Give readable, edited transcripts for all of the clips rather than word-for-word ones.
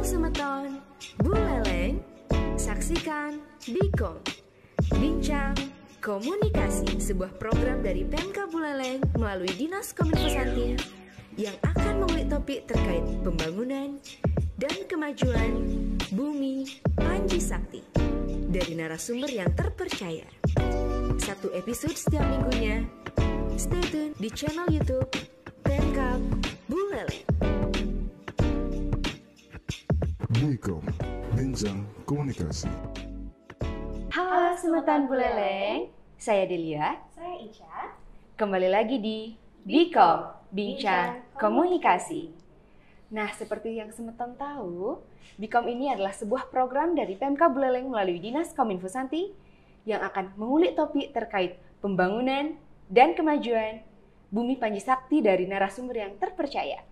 Halo Semeton, Buleleng, saksikan Bikom, Bincang Komunikasi, sebuah program dari Pemka Buleleng melalui Dinas Kominfo yang akan mengulik topik terkait pembangunan dan kemajuan Bumi Panji Sakti dari narasumber yang terpercaya. Satu episode setiap minggunya. Stay tune di channel YouTube Pemka Buleleng. Bikom, Bincang Komunikasi. Halo Semeton Buleleng, saya Delia. Saya Ica. Kembali lagi di Bikom, Bincang Komunikasi. Nah, seperti yang Semeton tahu, Bikom ini adalah sebuah program dari Pemka Buleleng melalui Dinas Kominfo yang akan mengulik topik terkait pembangunan dan kemajuan Bumi Panji Sakti dari narasumber yang terpercaya.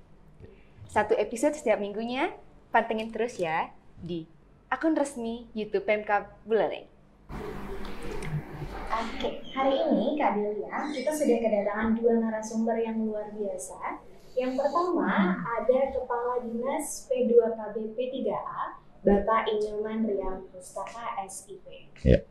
Satu episode setiap minggunya, pantengin terus ya di akun resmi YouTube Pemka Buleleng. Oke, hari ini Kak Delia, kita sudah kedatangan dua narasumber yang luar biasa. Yang pertama ada Kepala Dinas P2KB P3A, Bapak Inyoman Riam Pustaka SIP. Ya.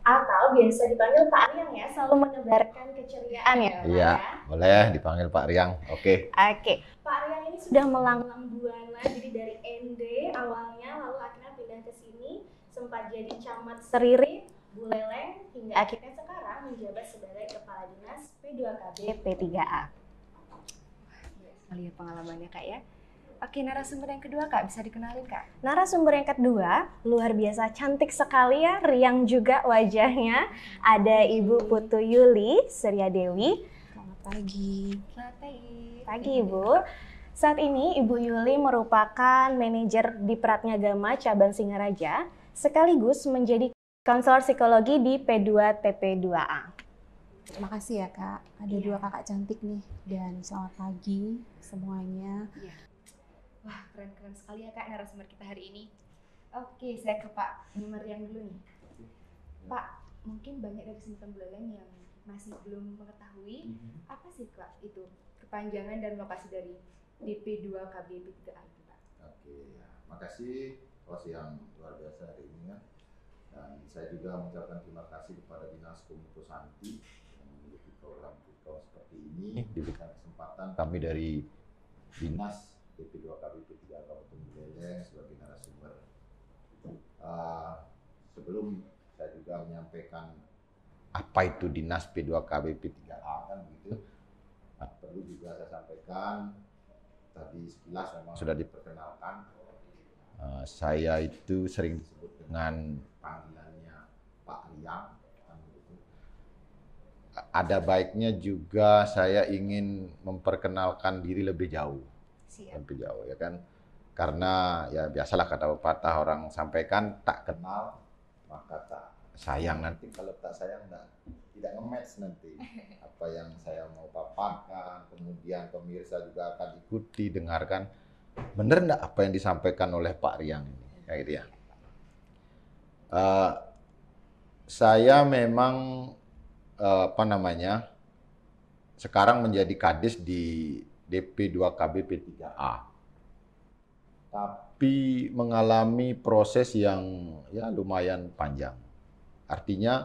Atau biasa dipanggil Pak Riang ya, selalu menebarkan keceriaan ya Pak Iya, ya. boleh dipanggil Pak Riang. Oke. Oke, Pak Riang ini sudah melanglang buana, jadi dari ND awalnya, lalu akhirnya pindah ke sini, sempat jadi camat Seriri, Buleleng, hingga akhirnya sekarang menjabat sebagai Kepala Dinas P2KB P3A. Sekali ya pengalamannya Kak ya. Oke, narasumber yang kedua Kak, bisa dikenalin Kak? Narasumber yang kedua, luar biasa cantik sekali ya, riang juga wajahnya. Ada Ibu Putu Yuli Surya Dewi. Selamat pagi. Selamat pagi. Pagi Ibu. Saat ini Ibu Yuli merupakan manajer di Pratnyagama Cabang Singaraja, sekaligus menjadi konselor psikologi di P2TP2A. Terima kasih ya Kak. Ada dua kakak cantik nih. Dan selamat pagi semuanya. Iya. Wah, keren-keren sekali ya Kak narasumber kita hari ini. Oke, saya ke Pak nomor yang dulu nih. Pak, mungkin banyak dari Semeton Buleleng yang masih belum mengetahui apa sih Kak itu kepanjangan dan lokasi dari DP2KB P3A itu Pak. Oke, ya. Makasih host yang luar biasa hari ini ya. Dan saya juga mengucapkan terima kasih kepada Dinas Kominfo yang memiliki program kita seperti ini. Diberikan kesempatan kami dari Dinas DP2KB P3A Kabupaten Buleleng sebagai narasumber. Sebelum saya juga menyampaikan apa itu Dinas P2KB P3A kan begitu. Perlu juga saya sampaikan tadi sekilas memang sudah diperkenalkan. Saya itu sering disebut dengan panggilannya Pak Riang. Kan begitu. Ada baiknya juga saya ingin memperkenalkan diri lebih jauh. Lebih jauh ya kan, karena ya biasalah kata pepatah orang sampaikan, tak kenal maka tak sayang. Nanti kalau tak sayang tidak nge-match nanti apa yang saya mau paparkan, kemudian pemirsa juga akan ikuti dengarkan benar enggak apa yang disampaikan oleh Pak Riang ini kayak gitu ya. Saya memang sekarang menjadi kadis di DP2KB P3A, tapi mengalami proses yang ya lumayan panjang. Artinya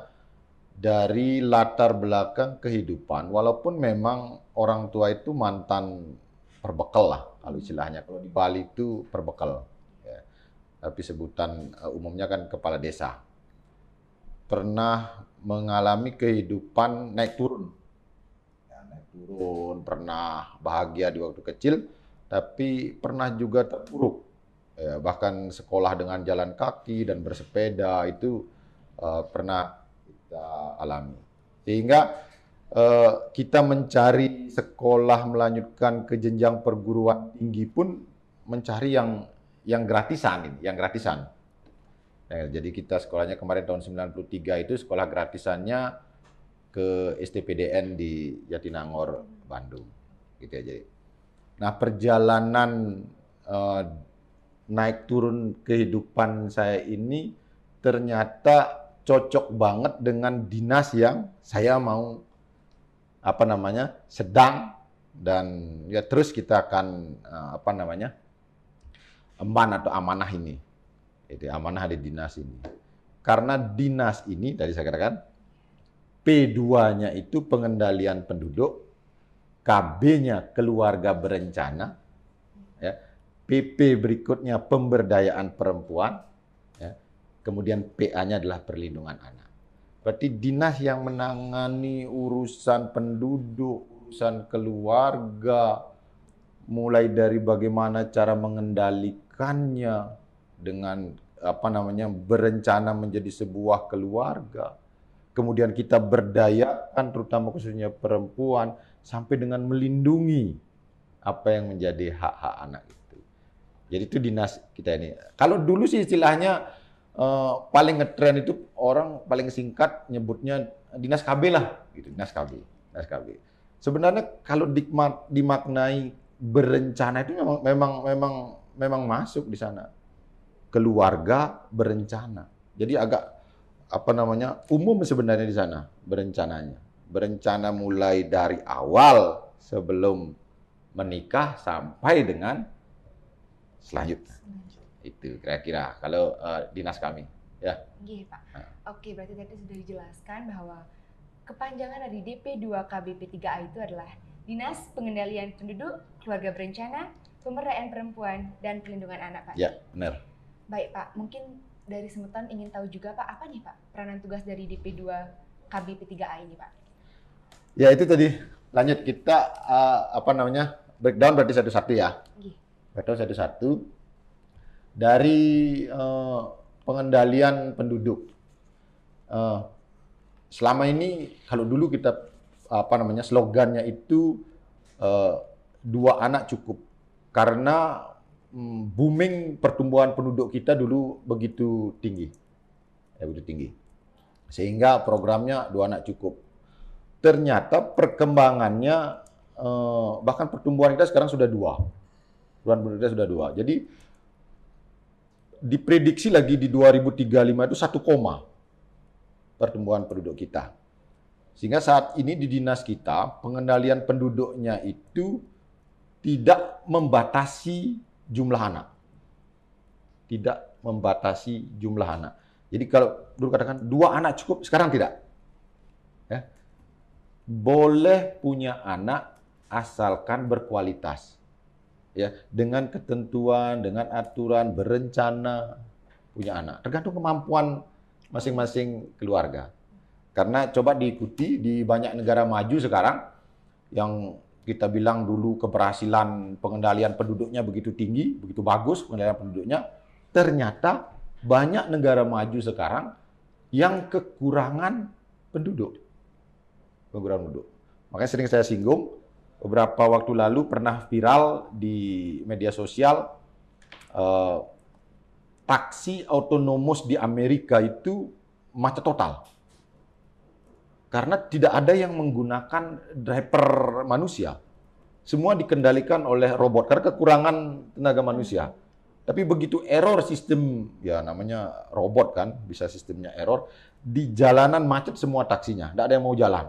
dari latar belakang kehidupan, walaupun memang orang tua itu mantan perbekal lah, kalau istilahnya. Kalau di Bali itu perbekal, ya. Tapi sebutan umumnya kan kepala desa. Pernah mengalami kehidupan naik turun. Pernah bahagia di waktu kecil, tapi pernah juga terpuruk. Ya, bahkan sekolah dengan jalan kaki dan bersepeda itu pernah kita alami. Sehingga kita mencari sekolah melanjutkan ke jenjang perguruan tinggi pun mencari yang gratisan. Ya, jadi kita sekolahnya kemarin tahun 93 itu sekolah gratisannya ke STPDN di Jatinangor, Bandung, gitu aja. Nah, perjalanan naik turun kehidupan saya ini ternyata cocok banget dengan dinas yang saya mau sedang, dan ya terus kita akan emban atau amanah ini. Itu amanah di dinas ini. Karena dinas ini tadi saya katakan P2-nya itu pengendalian penduduk, KB-nya keluarga berencana, ya. PP berikutnya pemberdayaan perempuan, ya. Kemudian PA-nya adalah perlindungan anak. Berarti dinas yang menangani urusan penduduk, urusan keluarga, mulai dari bagaimana cara mengendalikannya dengan berencana menjadi sebuah keluarga. Kemudian kita berdayakan terutama khususnya perempuan sampai dengan melindungi apa yang menjadi hak-hak anak itu. Jadi itu dinas kita ini. Kalau dulu sih istilahnya paling ngetren itu orang paling singkat nyebutnya dinas KB lah, gitu. Dinas KB. Sebenarnya kalau dimaknai berencana itu memang masuk di sana. Keluarga berencana. Jadi agak umum sebenarnya di sana berencananya. Berencana mulai dari awal sebelum menikah sampai dengan selanjutnya. Itu kira-kira kalau dinas kami, ya. Iya, Pak. Oke, berarti tadi sudah dijelaskan bahwa kepanjangan dari DP2KBP3A itu adalah Dinas Pengendalian Penduduk, Keluarga Berencana, Pemberdayaan Perempuan, dan Perlindungan Anak, Pak. Ya, benar. Baik, Pak. Mungkin dari Semeton ingin tahu juga, Pak, apa nih, Pak, peranan tugas dari DP2KBP3A ini, Pak? Ya, itu tadi. Lanjut kita breakdown berarti satu-satu ya. Breakdown satu-satu. Dari pengendalian penduduk. Selama ini kalau dulu kita slogannya itu 2 anak cukup. Karena booming pertumbuhan penduduk kita dulu begitu tinggi. Ya, begitu tinggi. Sehingga programnya 2 anak cukup. Ternyata perkembangannya bahkan pertumbuhan kita sekarang sudah 2. Pertumbuhan penduduk kita sudah 2. Jadi diprediksi lagi di 2035 itu 1 koma pertumbuhan penduduk kita. Sehingga saat ini di dinas kita pengendalian penduduknya itu tidak membatasi jumlah anak. Tidak membatasi jumlah anak. Jadi kalau dulu katakan 2 anak cukup, sekarang tidak. Ya. Boleh punya anak asalkan berkualitas. Ya, dengan ketentuan, dengan aturan, berencana punya anak. Tergantung kemampuan masing-masing keluarga. Karena coba diikuti di banyak negara maju sekarang yang kita bilang dulu keberhasilan pengendalian penduduknya begitu tinggi, begitu bagus pengendalian penduduknya, ternyata banyak negara maju sekarang yang kekurangan penduduk. Kekurangan penduduk. Makanya sering saya singgung, beberapa waktu lalu pernah viral di media sosial taksi otonomus di Amerika itu macet total. Karena tidak ada yang menggunakan driver manusia. Semua dikendalikan oleh robot karena kekurangan tenaga manusia. Tapi begitu error sistem, ya namanya robot kan, bisa sistemnya error, di jalanan macet semua taksinya, tidak ada yang mau jalan.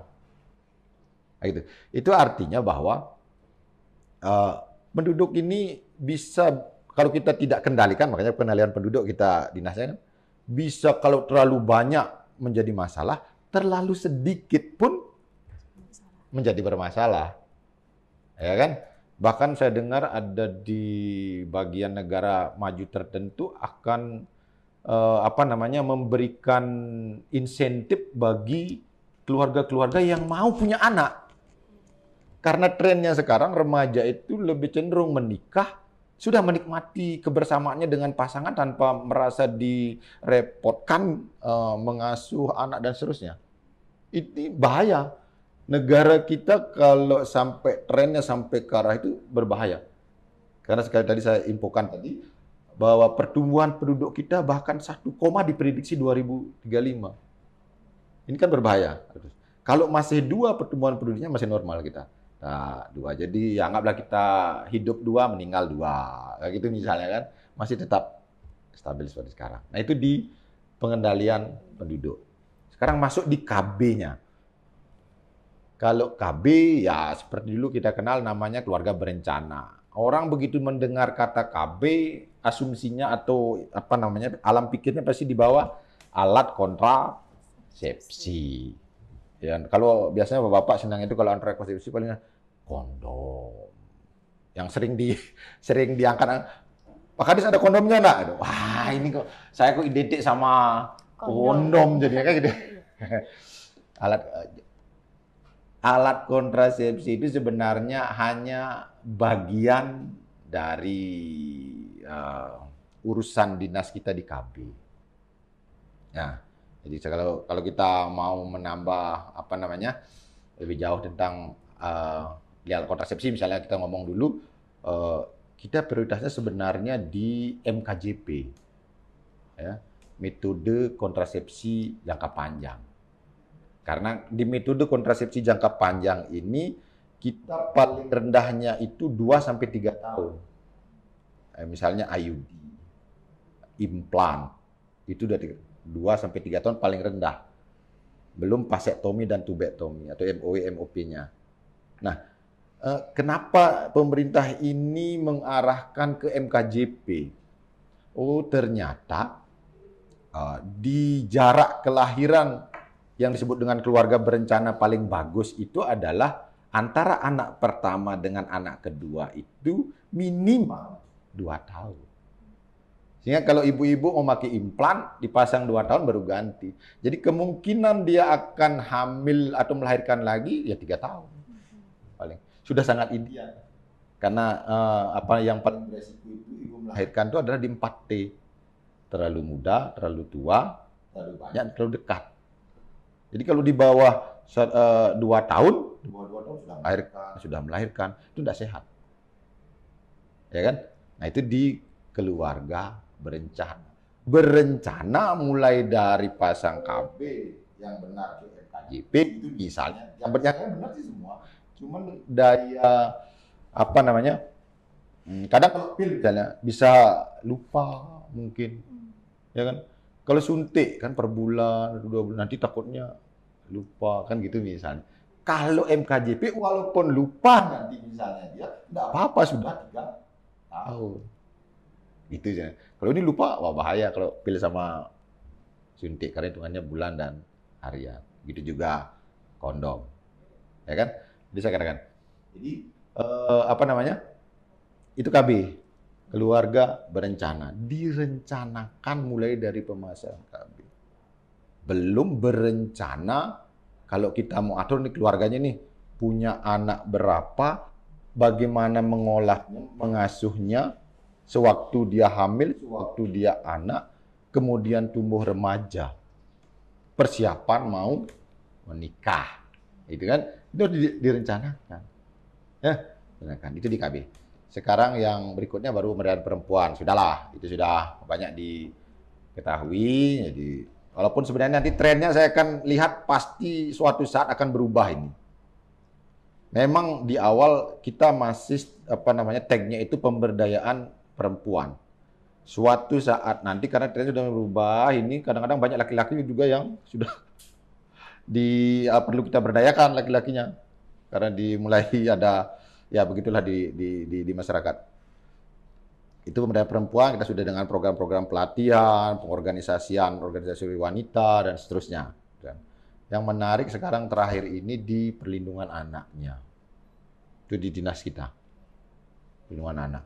Nah, gitu. Itu artinya bahwa penduduk ini bisa, kalau kita tidak kendalikan, makanya pengendalian penduduk kita dinasnya, bisa kalau terlalu banyak menjadi masalah, terlalu sedikit pun menjadi bermasalah. Ya kan? Bahkan saya dengar ada di bagian negara maju tertentu akan memberikan insentif bagi keluarga-keluarga yang mau punya anak. Karena trennya sekarang remaja itu lebih cenderung menikah, sudah menikmati kebersamaannya dengan pasangan tanpa merasa direpotkan mengasuh anak dan seterusnya. Ini bahaya. Negara kita kalau sampai trennya sampai ke arah itu berbahaya. Karena sekali tadi saya infokan tadi bahwa pertumbuhan penduduk kita bahkan 1 koma diprediksi 2035. Ini kan berbahaya. Kalau masih 2 pertumbuhan penduduknya masih normal kita. Nah, 2. Jadi anggaplah kita hidup 2, meninggal 2. Kayak gitu misalnya kan. Masih tetap stabil seperti sekarang. Nah, itu di pengendalian penduduk. Sekarang masuk di KB-nya. Kalau KB ya seperti dulu kita kenal namanya keluarga berencana. Orang begitu mendengar kata KB, asumsinya atau apa namanya, alam pikirnya pasti di bawah alat kontrasepsi. Ya, kalau biasanya bapak senang itu kalau alat kontrasepsi paling kondom. Yang sering diangkat, Pak Kadis ada kondomnya enggak? Wah, ini kok saya kok identik sama kondom jadinya kayak gitu. Alat kontrasepsi itu sebenarnya hanya bagian dari urusan dinas kita di KB. Nah, jadi kalau kita mau menambah apa namanya lebih jauh tentang alat kontrasepsi, misalnya kita ngomong dulu, kita prioritasnya sebenarnya di MKJP, ya, metode kontrasepsi jangka panjang. Karena di metode kontrasepsi jangka panjang ini kita paling rendahnya itu 2-3 tahun. Misalnya IUD, implan, itu dari 2-3 tahun paling rendah. Belum vasektomi dan tubektomi atau MOW, MOP-nya. Nah, kenapa pemerintah ini mengarahkan ke MKJP? Oh, ternyata di jarak kelahiran yang disebut dengan keluarga berencana paling bagus itu adalah antara anak pertama dengan anak kedua itu minimal 2 tahun. Sehingga kalau ibu-ibu mau pakai implan, dipasang 2 tahun baru ganti. Jadi kemungkinan dia akan hamil atau melahirkan lagi ya 3 tahun. Paling sudah sangat ideal. Karena apa yang paling beresiko itu ibu melahirkan itu adalah di 4T. Terlalu muda, terlalu tua, terlalu banyak, terlalu dekat. Jadi kalau di bawah 2 tahun, sudah melahirkan, itu tidak sehat. Ya kan? Nah, itu di keluarga berencana. Berencana mulai dari pasang KB yang benar di MKJP itu misalnya, yang benar sih semua. Cuman daya apa namanya? Kadang kalau pil misalnya bisa lupa mungkin. Ya kan? Kalau suntik kan per bulan, 2 bulan nanti takutnya lupa kan gitu misalnya. Kalau MKJP walaupun lupa nanti misalnya dia enggak apa-apa sudah 3 tahun. Gitu aja. Kalau ini lupa wah bahaya kalau pil sama suntik karena hitungannya bulan dan harian. Gitu juga kondom. Ya kan? Jadi saya katakan. Jadi apa namanya? Itu KB. Keluarga berencana, direncanakan mulai dari pemasangan KB. Belum berencana kalau kita mau atur nih keluarganya nih punya anak berapa, bagaimana mengolahnya, mengasuhnya sewaktu dia hamil, sewaktu dia anak, kemudian tumbuh remaja, persiapan mau menikah, itu kan itu direncanakan, ya, itu di KB. Sekarang yang berikutnya baru pemberdayaan perempuan. Sudahlah, itu sudah banyak diketahui. Jadi, walaupun sebenarnya nanti trennya saya akan lihat pasti suatu saat akan berubah ini. Memang di awal kita masih apa namanya tagnya itu pemberdayaan perempuan. Suatu saat nanti karena trennya sudah berubah, ini kadang-kadang banyak laki-laki juga yang sudah perlu kita berdayakan laki-lakinya. Karena dimulai ada ya begitulah di masyarakat. Itu pemberdayaan perempuan, kita sudah dengan program-program pelatihan, pengorganisasian, organisasi wanita, dan seterusnya. Yang menarik sekarang terakhir ini di perlindungan anaknya. Itu di dinas kita. Perlindungan anak.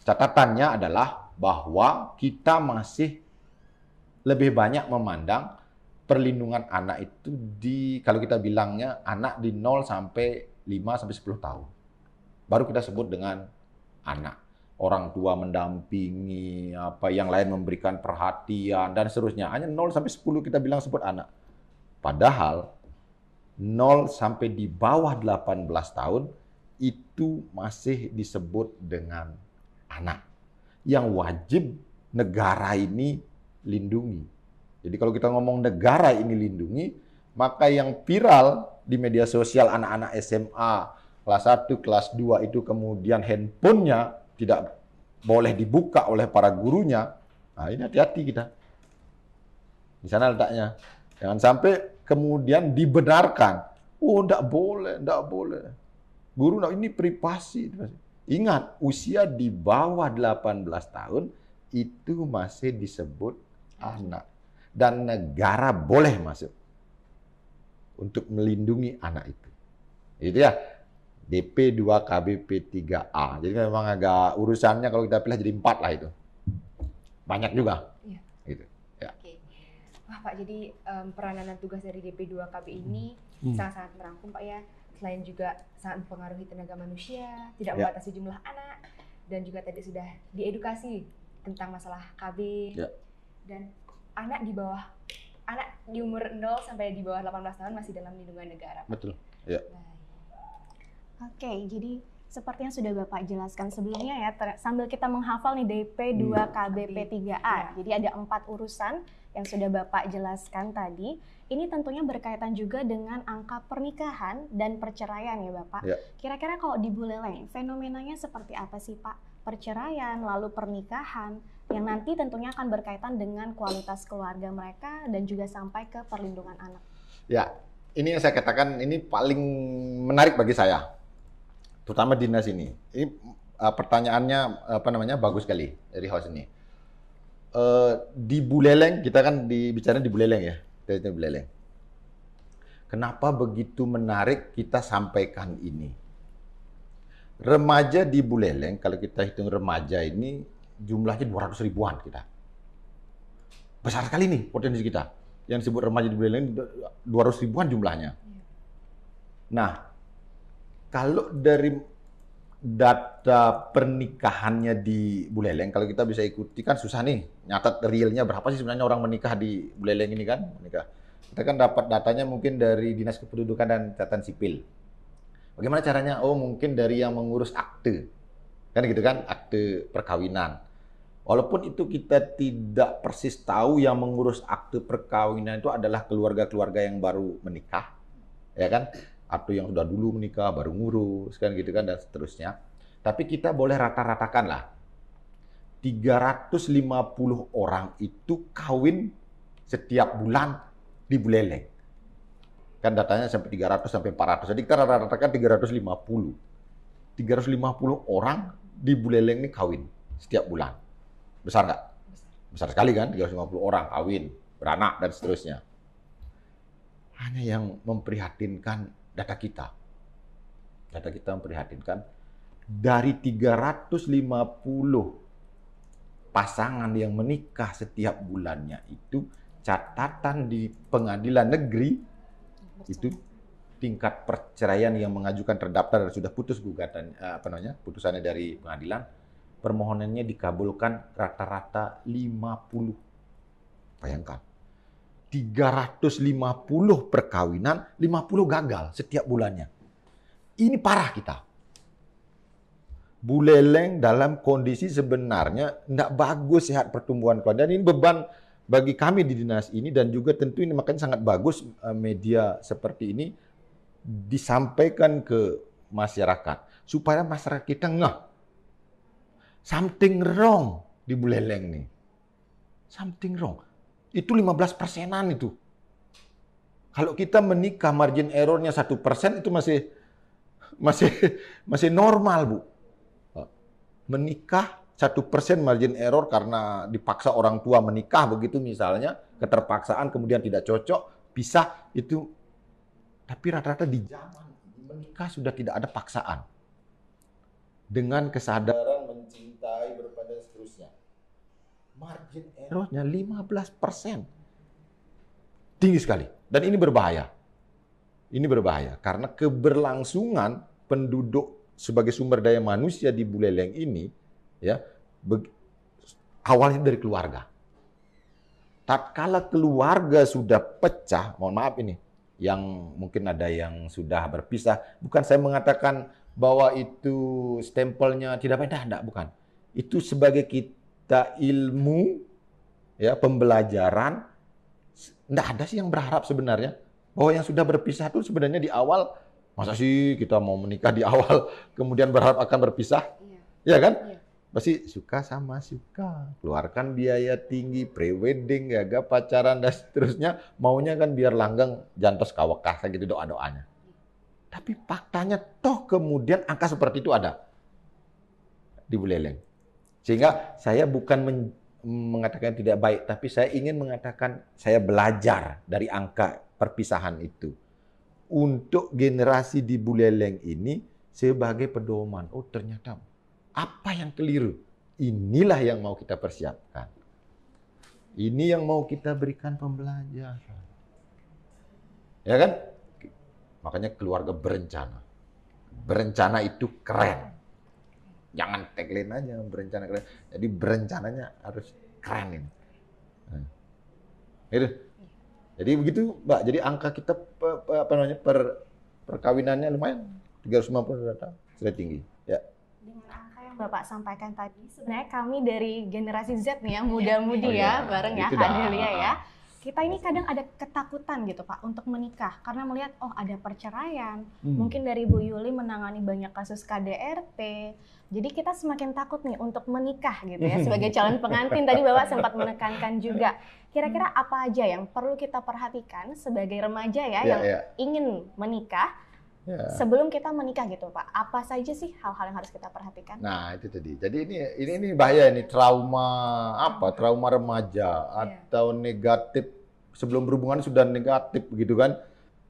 Catatannya adalah bahwa kita masih lebih banyak memandang perlindungan anak itu kalau kita bilangnya anak di 0 sampai 5-10 tahun. Baru kita sebut dengan anak. Orang tua mendampingi, apa yang lain memberikan perhatian, dan seterusnya. Hanya 0-10 kita bilang sebut anak. Padahal 0 sampai di bawah 18 tahun itu masih disebut dengan anak. Yang wajib negara ini lindungi. Jadi kalau kita ngomong negara ini lindungi, maka yang viral di media sosial anak-anak SMA kelas 1, kelas 2 itu kemudian handphonenya tidak boleh dibuka oleh para gurunya. Nah, ini hati-hati kita. Di sana letaknya. Jangan sampai kemudian dibenarkan. Oh, enggak boleh, enggak boleh. Guru, ini privasi. Ingat, usia di bawah 18 tahun itu masih disebut anak. Dan negara boleh masuk untuk melindungi anak itu. Itu ya, DP 2 KBP 3A. Jadi memang agak urusannya kalau kita pilih jadi 4 lah itu. Banyak juga. Iya. Gitu. Ya. Oke. Wah Pak, jadi peranan dan tugas dari DP2KB ini sangat-sangat merangkum Pak ya. Selain juga sangat mempengaruhi tenaga manusia, tidak membatasi jumlah anak, dan juga tadi sudah diedukasi tentang masalah KB. Ya. Dan anak di umur 0 sampai di bawah 18 tahun masih dalam lindungan negara. Betul. Ya. Oke, jadi seperti yang sudah Bapak jelaskan sebelumnya ya, sambil kita menghafal nih DP 2 KBP 3A. Jadi ada 4 urusan yang sudah Bapak jelaskan tadi. Ini tentunya berkaitan juga dengan angka pernikahan dan perceraian ya Bapak. Ya. Kira-kira kalau di Buleleng, fenomenanya seperti apa sih Pak? Perceraian, lalu pernikahan, yang nanti tentunya akan berkaitan dengan kualitas keluarga mereka dan juga sampai ke perlindungan anak. Ya, ini yang saya katakan ini paling menarik bagi saya. Terutama dinas ini. Ini pertanyaannya bagus sekali dari host ini. Di Buleleng, kita kan bicara di Buleleng ya. Di Buleleng. Kenapa begitu menarik kita sampaikan ini? Remaja di Buleleng, kalau kita hitung remaja ini jumlahnya 200 ribuan kita. Besar sekali nih potensi kita. Yang disebut remaja di Buleleng 200 ribuan jumlahnya. Nah, kalau dari data pernikahannya di Buleleng, kalau kita bisa ikuti kan susah nih, nyatat realnya berapa sih sebenarnya orang menikah di Buleleng ini kan, menikah. Kita kan dapat datanya mungkin dari Dinas Kependudukan dan Catatan Sipil. Bagaimana caranya? Oh, mungkin dari yang mengurus akte. Kan gitu kan, akte perkawinan. Walaupun itu kita tidak persis tahu yang mengurus akte perkawinan itu adalah keluarga-keluarga yang baru menikah. Ya kan? Atau yang sudah dulu menikah, baru ngurus, kan gitu kan, dan seterusnya. Tapi kita boleh rata-ratakan lah. 350 orang itu kawin setiap bulan di Buleleng. Kan datanya sampai 300 sampai 400. Jadi kita rata-ratakan 350. 350 orang di Buleleng ini kawin setiap bulan. Besar nggak? Besar sekali kan, 350 orang kawin, beranak, dan seterusnya. Hanya yang memprihatinkan data kita. Data kita memprihatinkan, dari 350 pasangan yang menikah setiap bulannya itu, catatan di pengadilan negeri, itu tingkat perceraian yang mengajukan terdaftar dan sudah putus gugatan, putusannya dari pengadilan, permohonannya dikabulkan rata-rata 50. Bayangkan. 350 perkawinan, 50 gagal setiap bulannya. Ini parah kita. Buleleng dalam kondisi sebenarnya tidak bagus sehat pertumbuhan keluarga. Dan ini beban bagi kami di dinas ini, dan juga tentu ini makanya sangat bagus media seperti ini disampaikan ke masyarakat. Supaya masyarakat kita ngeh. Something wrong di Buleleng nih. Something wrong. Itu 15%-an itu. Kalau kita menikah margin errornya 1% itu masih normal, Bu. Menikah 1% margin error karena dipaksa orang tua menikah begitu misalnya, keterpaksaan kemudian tidak cocok, pisah itu. Tapi rata-rata di zaman menikah sudah tidak ada paksaan. Dengan kesadaran mencintai berpada seterusnya. Margin errornya 15%. Tinggi sekali. Dan ini berbahaya. Ini berbahaya karena keberlangsungan penduduk sebagai sumber daya manusia di Buleleng ini ya awalnya dari keluarga. Tatkala keluarga sudah pecah, mohon maaf ini, yang mungkin ada yang sudah berpisah, bukan saya mengatakan bahwa itu stempelnya tidak beda, enggak, bukan. Itu sebagai kita ilmu, ya pembelajaran, enggak ada sih yang berharap sebenarnya bahwa yang sudah berpisah itu sebenarnya di awal, masa sih kita mau menikah di awal kemudian berharap akan berpisah, ya kan? Iya. Pasti suka sama suka, keluarkan biaya tinggi, pre-wedding, gagal pacaran dan seterusnya, maunya kan biar langgeng jantos kawekah gitu doa-doanya. Tapi faktanya toh kemudian angka seperti itu ada. di Buleleng. Sehingga saya bukan mengatakan tidak baik, tapi saya ingin mengatakan saya belajar dari angka perpisahan itu. Untuk generasi di Buleleng ini sebagai pedoman. Oh ternyata apa yang keliru? Inilah yang mau kita persiapkan. Ini yang mau kita berikan pembelajaran. Ya kan? Makanya keluarga berencana. Berencana itu keren. Jangan tagline aja berencana keren. Jadi berencananya harus keren ini. Gitu. Jadi begitu, Mbak. Jadi angka kita perkawinannya lumayan 350 tahun, sudah tinggi. Ya. Dengan angka yang Bapak sampaikan tadi, sebenarnya kami dari generasi Z nih yang muda-mudi ya, bareng ya Kak Delia ya. Kita ini kadang ada ketakutan gitu Pak untuk menikah karena melihat oh ada perceraian. Mungkin dari Bu Yuli menangani banyak kasus KDRT. Jadi kita semakin takut nih untuk menikah gitu ya. Sebagai calon pengantin tadi Bapak sempat menekankan juga. Kira-kira apa aja yang perlu kita perhatikan sebagai remaja ya yang ingin menikah sebelum kita menikah gitu Pak? Apa saja sih hal-hal yang harus kita perhatikan? Nah itu tadi. Jadi ini bahaya ini trauma trauma remaja atau negatif sebelum berhubungan sudah negatif begitu kan?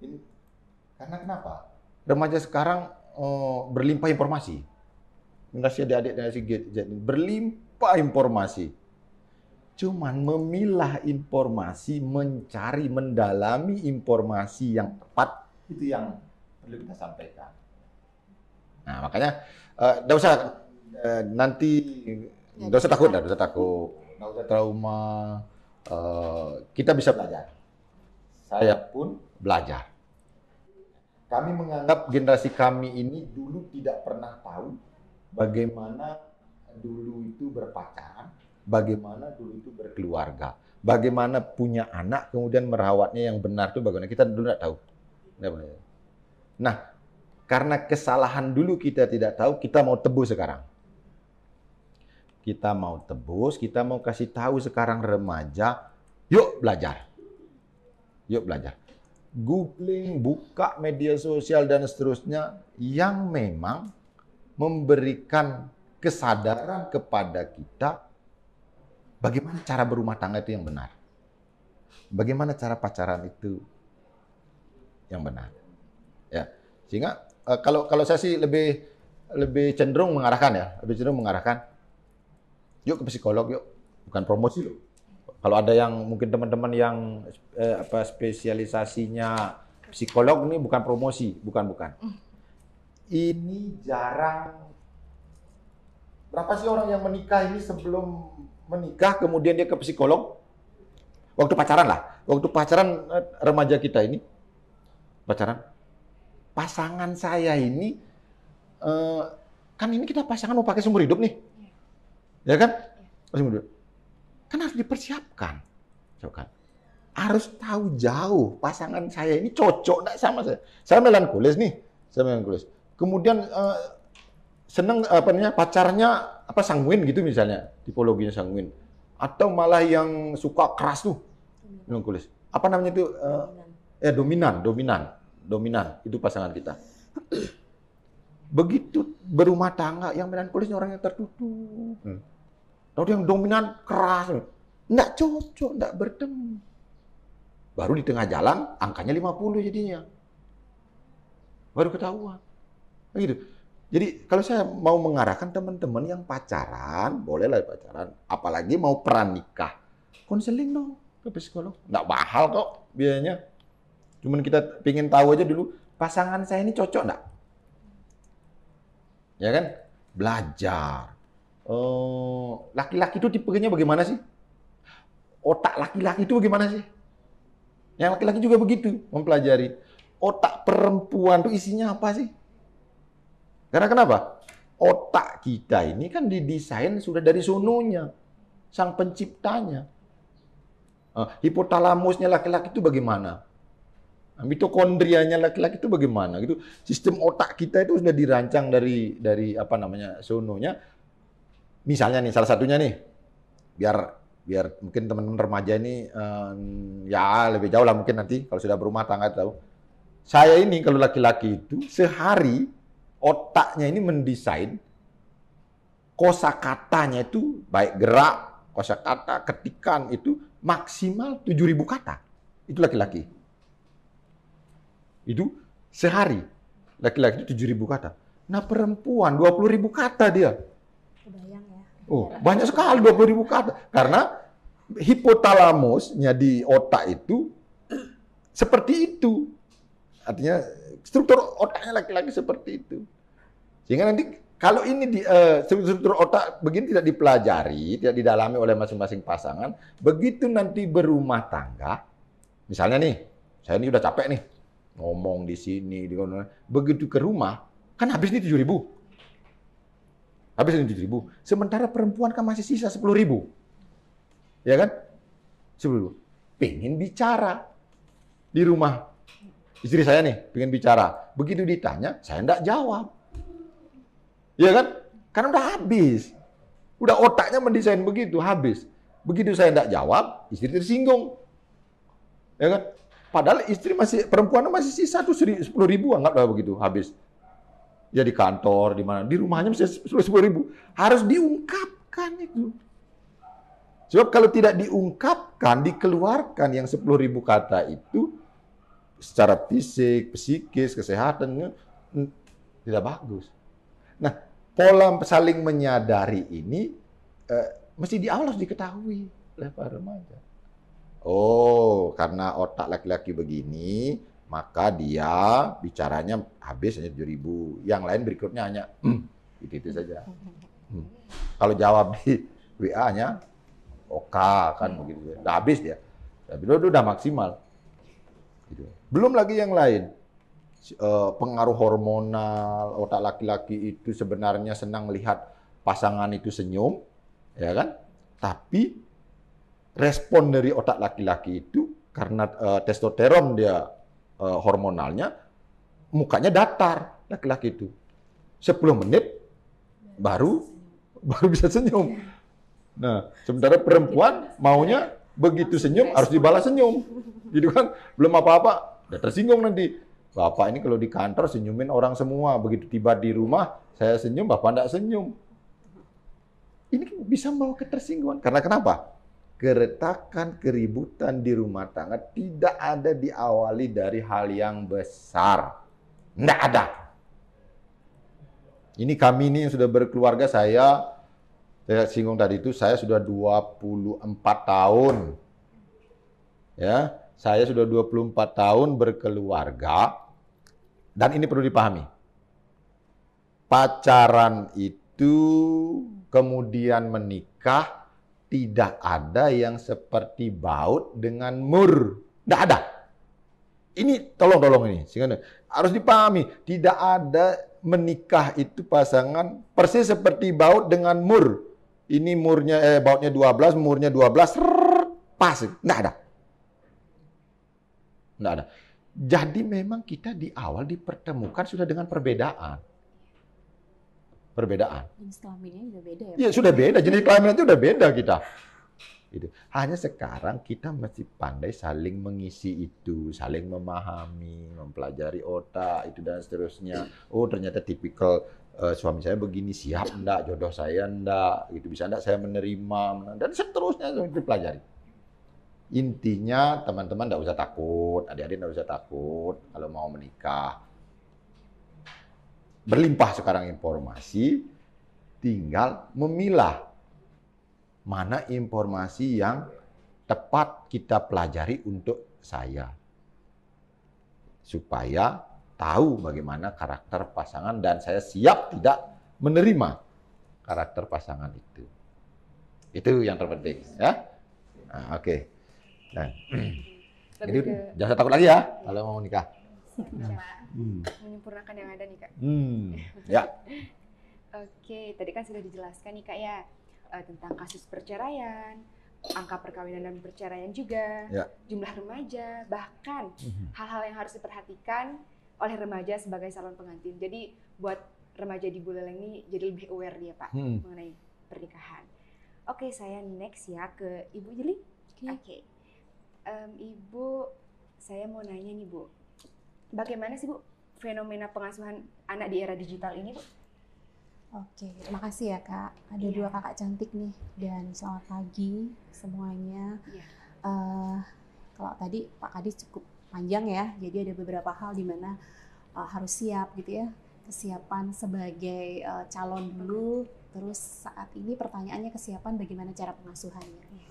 Ini, karena kenapa? Remaja sekarang berlimpah informasi. Generasi adik-adik generasi Z berlimpah informasi. Cuman memilah informasi, mencari, mendalami informasi yang tepat itu yang perlu kita sampaikan. Nah makanya nggak usah nanti nggak usah takut, nggak usah trauma. Kita bisa belajar. Saya pun belajar. Kami menganggap generasi kami ini dulu tidak pernah tahu bagaimana dulu itu berpacaran, bagaimana dulu itu berkeluarga, bagaimana punya anak kemudian merawatnya yang benar itu bagaimana kita dulu tidak tahu. Nah, karena kesalahan dulu kita tidak tahu, kita mau tebus sekarang. Kita mau tebus, kita mau kasih tahu sekarang remaja, yuk belajar. Yuk belajar. Googling, buka media sosial dan seterusnya yang memang memberikan kesadaran kepada kita bagaimana cara berumah tangga itu yang benar. Bagaimana cara pacaran itu yang benar. Ya, sehingga kalau saya sih lebih cenderung mengarahkan yuk ke psikolog yuk, bukan promosi loh. Kalau ada yang mungkin teman-teman yang spesialisasinya psikolog ini bukan promosi, bukan. Ini jarang. Berapa sih orang yang menikah ini sebelum menikah kemudian dia ke psikolog? Waktu pacaran remaja kita ini pacaran. Pasangan saya ini, kan ini kita pasangan mau pakai seumur hidup nih. Ya kan? Seumur hidup. Kan harus dipersiapkan. Harus tahu jauh pasangan saya ini cocok enggak sama saya. Saya melankolis nih. Kemudian seneng pacarnya sanguin gitu misalnya, tipologinya sanguin. Atau malah yang suka keras tuh. Melankolis. Apa namanya itu? Dominan itu pasangan kita. Begitu berumah tangga yang melankolisnya orang yang tertutup. Lalu yang dominan keras, enggak cocok, enggak bertemu. Baru di tengah jalan angkanya 50 jadinya. Baru ketahuan. Begitu. Jadi kalau saya mau mengarahkan teman-teman yang pacaran, bolehlah pacaran, apalagi mau pranikah. Konseling dong ke psikolog. Enggak mahal kok biayanya. Cuman kita pengen tahu aja dulu, pasangan saya ini cocok enggak? Ya kan? Belajar. Laki-laki itu tipenya bagaimana sih? Otak laki-laki itu bagaimana sih? Yang laki-laki juga begitu, mempelajari. Otak perempuan itu isinya apa sih? Karena kenapa? Otak kita ini kan didesain sudah dari sononya, sang penciptanya. Hipotalamusnya laki-laki itu bagaimana? Mitokondrianya laki-laki itu bagaimana? Gitu. Sistem otak kita itu sudah dirancang dari sononya. Misalnya nih, salah satunya nih, biar mungkin teman-teman remaja ini ya lebih jauh lah mungkin nanti kalau sudah berumah tangga tahu. Saya ini kalau laki-laki itu sehari otaknya ini mendesain kosakatanya itu baik gerak, kosakata, ketikan itu maksimal 7.000 kata. Itu laki-laki. Itu sehari. Laki-laki itu 7.000 kata. Nah perempuan 20.000 kata dia. Kebayang ya. Oh, banyak sekali 20.000 kata. Karena hipotalamusnya di otak itu seperti itu. Artinya struktur otaknya laki-laki seperti itu. Sehingga nanti kalau ini struktur otak begini tidak dipelajari, tidak didalami oleh masing-masing pasangan, begitu nanti berumah tangga, misalnya nih, saya ini udah capek nih, ngomong di sini, begitu ke rumah, kan habis nih 7.000. Habis nih 7.000. Sementara perempuan kan masih sisa 10.000. Ya kan? 10.000. Pengen bicara di rumah. Istri saya nih, pengen bicara. Begitu ditanya, saya enggak jawab. Ya kan? Karena udah habis. Udah otaknya mendesain begitu, habis. Begitu saya enggak jawab, istri tersinggung. Ya kan? Padahal istri perempuan masih sisa tuh 10.000, anggaplah begitu, habis. Ya di kantor, di mana, di rumahnya masih 10.000. Harus diungkapkan itu. Sebab kalau tidak diungkapkan, dikeluarkan yang 10.000 kata itu, secara fisik, psikis, kesehatan, tidak bagus. Nah, pola saling menyadari ini mesti di awal harus diketahui oleh para remaja. Oh, karena otak laki-laki begini, maka dia bicaranya habis hanya 7.000. Yang lain berikutnya hanya itu saja. Kalau jawab di WA-nya, oka kan begitu. Udah habis dia. Tapi udah maksimal. Gitu. Belum lagi yang lain. Pengaruh hormonal, otak laki-laki itu sebenarnya senang lihat pasangan itu senyum, ya kan? Tapi respon dari otak laki-laki itu karena testosteron dia hormonalnya, mukanya datar laki-laki itu. 10 menit baru bisa senyum. Nah, sementara perempuan maunya begitu senyum harus dibalas senyum. Gitu kan? Belum apa-apa, udah tersinggung nanti. Bapak ini kalau di kantor senyumin orang semua. Begitu tiba di rumah, saya senyum, Bapak enggak senyum. Ini bisa membawa ketersinggungan. Karena kenapa? Keretakan, keributan di rumah tangga tidak ada diawali dari hal yang besar. Enggak ada. Ini kami ini yang sudah berkeluarga, saya singgung tadi itu, saya sudah 24 tahun. Ya, saya sudah 24 tahun berkeluarga. Dan ini perlu dipahami. Pacaran itu kemudian menikah tidak ada yang seperti baut dengan mur. Tidak ada. Ini tolong ini. Harus dipahami. Tidak ada menikah itu pasangan persis seperti baut dengan mur. Ini murnya bautnya 12, murnya 12, pas. Tidak ada. Tidak ada. Jadi memang kita di awal dipertemukan sudah dengan perbedaan. Jenis kelaminnya juga beda ya? Iya, sudah beda. Jenis kelamin itu udah beda kita. Gitu. Hanya sekarang kita mesti pandai saling mengisi itu, saling memahami, mempelajari otak, itu dan seterusnya. Oh, ternyata tipikal suami saya begini, siap enggak? Jodoh saya enggak? Gitu. Bisa enggak saya menerima? Dan seterusnya dipelajari. Intinya teman-teman enggak usah takut, adik-adik enggak usah takut kalau mau menikah. Berlimpah sekarang informasi, tinggal memilah mana informasi yang tepat kita pelajari untuk saya. Supaya tahu bagaimana karakter pasangan dan saya siap tidak menerima karakter pasangan itu. Itu yang terpenting, ya. Nah, oke. Nah, jadi jangan takut lagi ya kalau mau nikah. Menyempurnakan yang ada nih Kak. Ya. Oke, tadi kan sudah dijelaskan nih Kak ya tentang kasus perceraian, angka perkawinan dan perceraian juga, jumlah remaja, bahkan hal-hal yang harus diperhatikan oleh remaja sebagai calon pengantin. Jadi buat remaja di Buleleng ini jadi lebih aware dia Pak mengenai pernikahan. Oke, saya next ya ke Ibu Jeli. Oke. Ibu, saya mau nanya nih Bu, bagaimana sih Bu fenomena pengasuhan anak di era digital ini Bu? Oke, terima kasih ya Kak. Ada dua kakak cantik nih, dan selamat pagi semuanya. Kalau tadi Pak Kadis cukup panjang ya, jadi ada beberapa hal di mana harus siap gitu ya. Kesiapan sebagai calon dulu, terus saat ini pertanyaannya kesiapan bagaimana cara pengasuhannya.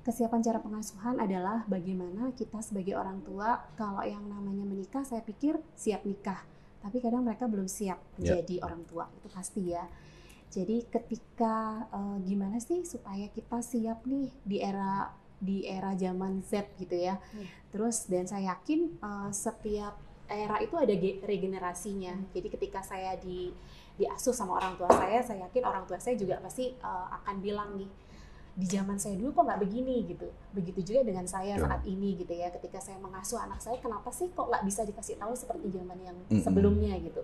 Kesiapan cara pengasuhan adalah bagaimana kita sebagai orang tua, kalau yang namanya menikah saya pikir siap nikah. Tapi kadang mereka belum siap menjadi orang tua, itu pasti ya. Jadi ketika gimana sih supaya kita siap nih di era zaman Z gitu ya. Terus dan saya yakin setiap era itu ada regenerasinya. Jadi ketika saya diasuh sama orang tua saya yakin orang tua saya juga pasti akan bilang nih, di zaman saya dulu kok nggak begini gitu. Begitu juga dengan saya saat ini gitu ya. Ketika saya mengasuh anak saya, kenapa sih kok nggak bisa dikasih tahu seperti zaman yang sebelumnya gitu.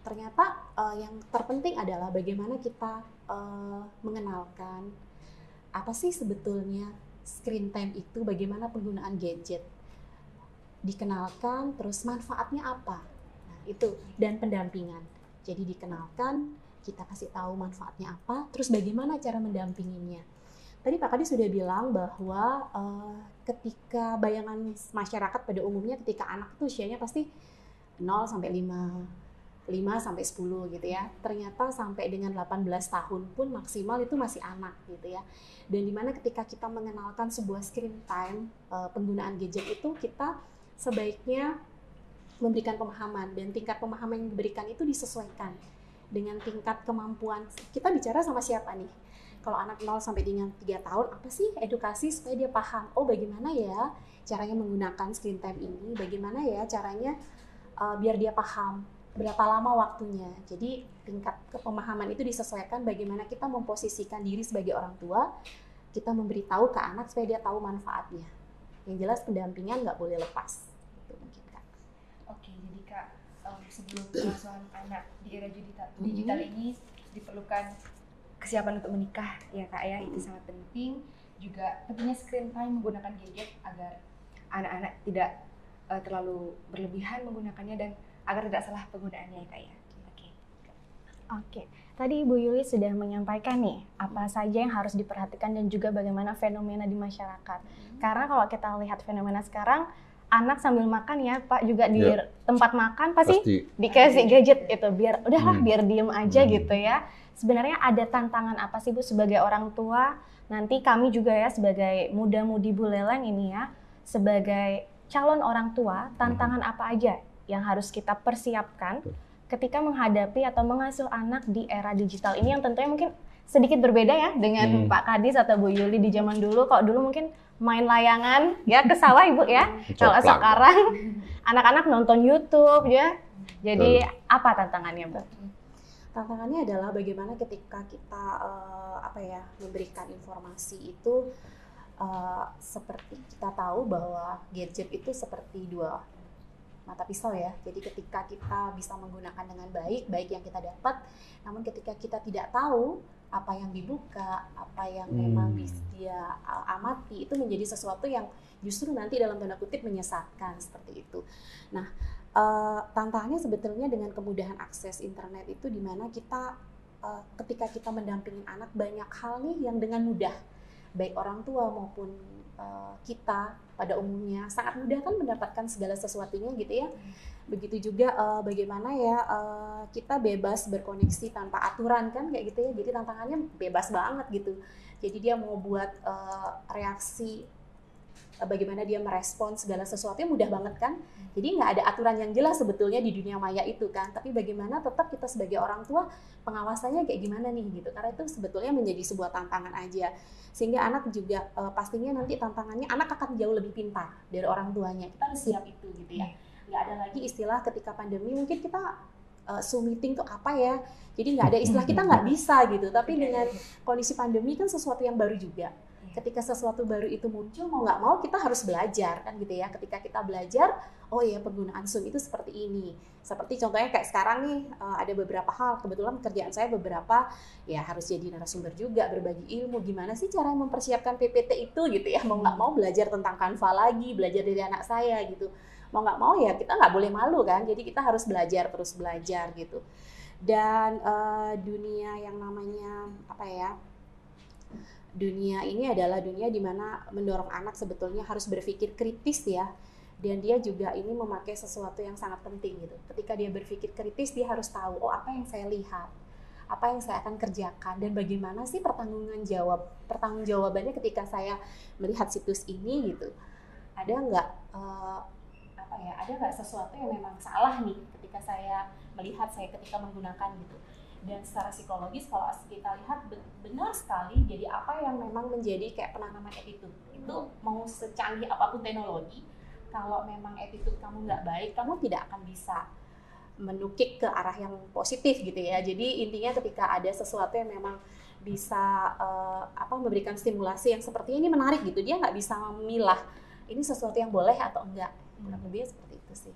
Ternyata yang terpenting adalah bagaimana kita mengenalkan apa sih sebetulnya screen time itu, bagaimana penggunaan gadget. Dikenalkan, terus manfaatnya apa. Nah, itu, dan pendampingan. Jadi dikenalkan, kita kasih tahu manfaatnya apa, terus bagaimana cara mendampinginya. Tadi Pak Kadis sudah bilang bahwa ketika bayangan masyarakat pada umumnya ketika anak itu usianya pasti 0 sampai 5 sampai 10 gitu ya. Ternyata sampai dengan 18 tahun pun maksimal itu masih anak gitu ya. Dan dimana ketika kita mengenalkan sebuah screen time, penggunaan gadget itu kita sebaiknya memberikan pemahaman, dan tingkat pemahaman yang diberikan itu disesuaikan dengan tingkat kemampuan. Kita bicara sama siapa nih? Kalau anak 0 sampai dengan 3 tahun, apa sih edukasi supaya dia paham? Oh, bagaimana ya caranya menggunakan screen time ini? Bagaimana ya caranya biar dia paham? Berapa lama waktunya? Jadi tingkat pemahaman itu disesuaikan bagaimana kita memposisikan diri sebagai orang tua, kita memberitahu ke anak supaya dia tahu manfaatnya. Yang jelas pendampingan nggak boleh lepas. Itu mungkin Kak. Oke, jadi Kak, sebelum pengasuhan anak di era digital ini diperlukan kesiapan untuk menikah ya Kak ya, itu sangat penting. Juga tentunya screen time menggunakan gadget agar anak-anak tidak terlalu berlebihan menggunakannya dan agar tidak salah penggunaannya ya Kak ya. Oke, tadi Ibu Yuli sudah menyampaikan nih apa saja yang harus diperhatikan dan juga bagaimana fenomena di masyarakat. Karena kalau kita lihat fenomena sekarang, anak sambil makan ya Pak, juga di tempat makan pasti dikasih gadget itu, biar udahlah biar diem aja gitu ya. Sebenarnya ada tantangan apa sih Bu sebagai orang tua? Nanti kami juga ya sebagai muda-mudi Buleleng ini ya, sebagai calon orang tua, tantangan apa aja yang harus kita persiapkan ketika menghadapi atau mengasuh anak di era digital ini, yang tentunya mungkin sedikit berbeda ya dengan Pak Kadis atau Bu Yuli di zaman dulu. Kalau dulu mungkin main layangan ya ke sawah Ibu ya. Kalau sekarang anak-anak nonton YouTube ya. Jadi apa tantangannya Bu? Tantangannya adalah bagaimana ketika kita memberikan informasi itu, seperti kita tahu bahwa gadget itu seperti dua mata pisau ya. Jadi ketika kita bisa menggunakan dengan baik yang kita dapat, namun ketika kita tidak tahu apa yang dibuka, apa yang memang dia amati, itu menjadi sesuatu yang justru nanti dalam tanda kutip menyesatkan seperti itu. Nah, tantangannya sebetulnya dengan kemudahan akses internet itu, di mana kita ketika kita mendampingin anak, banyak hal nih yang dengan mudah, baik orang tua maupun kita pada umumnya sangat mudah kan mendapatkan segala sesuatunya gitu ya. Begitu juga bagaimana ya kita bebas berkoneksi tanpa aturan kan kayak gitu ya. Jadi tantangannya bebas banget gitu. Jadi dia mau buat reaksi, bagaimana dia merespon segala sesuatunya mudah banget kan. Jadi nggak ada aturan yang jelas sebetulnya di dunia maya itu kan. Tapi bagaimana tetap kita sebagai orang tua pengawasannya kayak gimana nih gitu. Karena itu sebetulnya menjadi sebuah tantangan aja. Sehingga anak juga pastinya nanti tantangannya, anak akan jauh lebih pintar dari orang tuanya. Kita harus siap itu gitu ya. Nggak ada lagi istilah ketika pandemi mungkin kita Zoom meeting tuh apa ya. Jadi nggak ada istilah kita nggak bisa gitu. Tapi dengan kondisi pandemi kan sesuatu yang baru juga. Ketika sesuatu baru itu muncul, mau nggak mau kita harus belajar kan gitu ya. Ketika kita belajar, oh ya penggunaan Zoom itu seperti ini. Seperti contohnya kayak sekarang nih, ada beberapa hal, kebetulan pekerjaan saya beberapa ya harus jadi narasumber juga, berbagi ilmu, gimana sih cara mempersiapkan PPT itu gitu ya. Mau nggak mau belajar tentang Canva lagi, belajar dari anak saya gitu. Mau nggak mau ya kita nggak boleh malu kan, jadi kita harus belajar, terus belajar gitu. Dan dunia yang namanya apa ya? Dunia ini adalah dunia di mana mendorong anak sebetulnya harus berpikir kritis ya. Dan dia juga ini memakai sesuatu yang sangat penting gitu. Ketika dia berpikir kritis, dia harus tahu, oh apa yang saya lihat, apa yang saya akan kerjakan, dan bagaimana sih pertanggungjawabannya ketika saya melihat situs ini gitu. Ada nggak ada nggak sesuatu yang memang salah nih ketika saya melihat, saya ketika menggunakan gitu. Dan secara psikologis kalau kita lihat benar sekali, jadi apa yang memang menjadi kayak penanaman attitude itu mau secanggih apapun teknologi, kalau memang attitude kamu nggak baik, kamu tidak akan bisa menukik ke arah yang positif gitu ya. Jadi intinya ketika ada sesuatu yang memang bisa memberikan stimulasi yang sepertinya ini menarik gitu, dia nggak bisa memilah ini sesuatu yang boleh atau enggak. Kurang lebih seperti itu sih.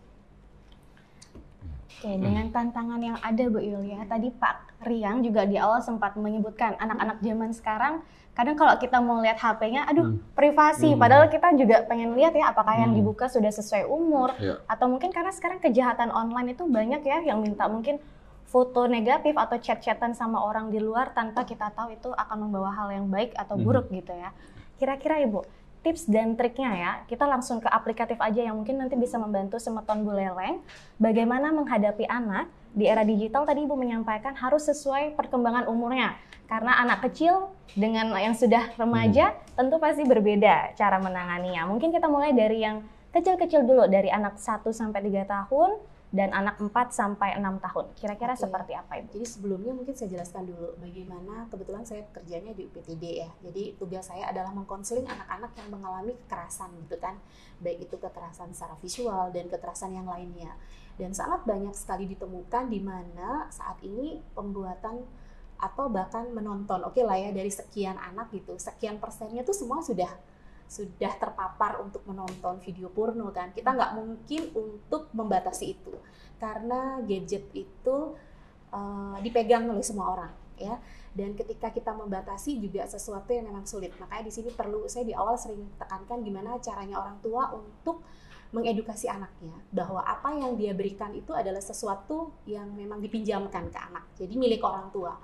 Oke, dengan tantangan yang ada Bu Yulia, tadi Pak Riang juga di awal sempat menyebutkan anak-anak zaman sekarang kadang kalau kita mau lihat HP-nya, privasi. Padahal kita juga pengen lihat ya apakah yang dibuka sudah sesuai umur. Atau mungkin karena sekarang kejahatan online itu banyak ya yang minta mungkin foto negatif atau chat-chatan sama orang di luar tanpa kita tahu itu akan membawa hal yang baik atau buruk gitu ya. Kira-kira Ibu, tips dan triknya ya, kita langsung ke aplikatif aja yang mungkin nanti bisa membantu Semeton Buleleng bagaimana menghadapi anak di era digital. Tadi Ibu menyampaikan harus sesuai perkembangan umurnya. Karena anak kecil dengan yang sudah remaja tentu pasti berbeda cara menanganinya. Mungkin kita mulai dari yang kecil-kecil dulu, dari anak 1-3 tahun dan anak 4-6 tahun. Kira-kira seperti apa Ibu? Jadi sebelumnya mungkin saya jelaskan dulu bagaimana kebetulan saya kerjanya di UPTD ya. Jadi tugas saya adalah mengkonseling anak-anak yang mengalami kekerasan gitu kan. Baik itu kekerasan secara visual dan kekerasan yang lainnya. Dan sangat banyak sekali ditemukan di mana saat ini pembuatan atau bahkan menonton, oke lah ya, dari sekian anak gitu, sekian persennya tuh semua sudah terpapar untuk menonton video porno kan. Kita nggak mungkin untuk membatasi itu karena gadget itu dipegang oleh semua orang ya. Dan ketika kita membatasi juga sesuatu yang memang sulit. Makanya di sini saya di awal sering tekankan gimana caranya orang tua untuk mengedukasi anaknya bahwa apa yang dia berikan itu adalah sesuatu yang memang dipinjamkan ke anak. Jadi milik orang tua.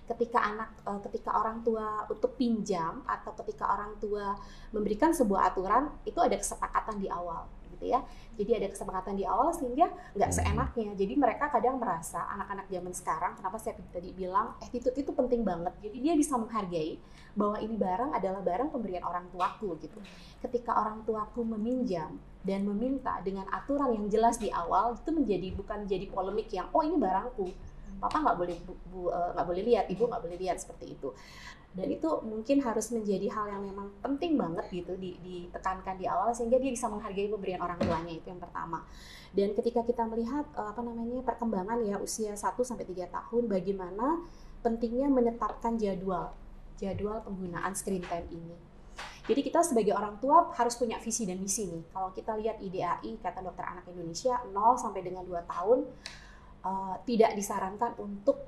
Ketika orang tua untuk pinjam atau ketika orang tua memberikan sebuah aturan, itu ada kesepakatan di awal gitu ya. Jadi ada kesepakatan di awal sehingga nggak seenaknya. Jadi mereka kadang merasa anak-anak zaman sekarang, kenapa saya tadi bilang attitude itu penting banget. Jadi dia bisa menghargai bahwa ini barang adalah barang pemberian orang tuaku gitu. Ketika orang tuaku meminjam dan meminta dengan aturan yang jelas di awal, itu bukan jadi polemik yang oh ini barangku, papa nggak boleh lihat, ibu nggak boleh lihat, seperti itu. Dan itu mungkin harus menjadi hal yang memang penting banget gitu ditekankan di awal sehingga dia bisa menghargai pemberian orang tuanya, itu yang pertama. Dan ketika kita melihat perkembangan ya usia 1-3 tahun, bagaimana pentingnya menetapkan jadwal penggunaan screen time ini. Jadi kita sebagai orang tua harus punya visi dan misi nih. Kalau kita lihat IDAI, Ikatan Dokter Anak Indonesia, 0 sampai dengan 2 tahun tidak disarankan untuk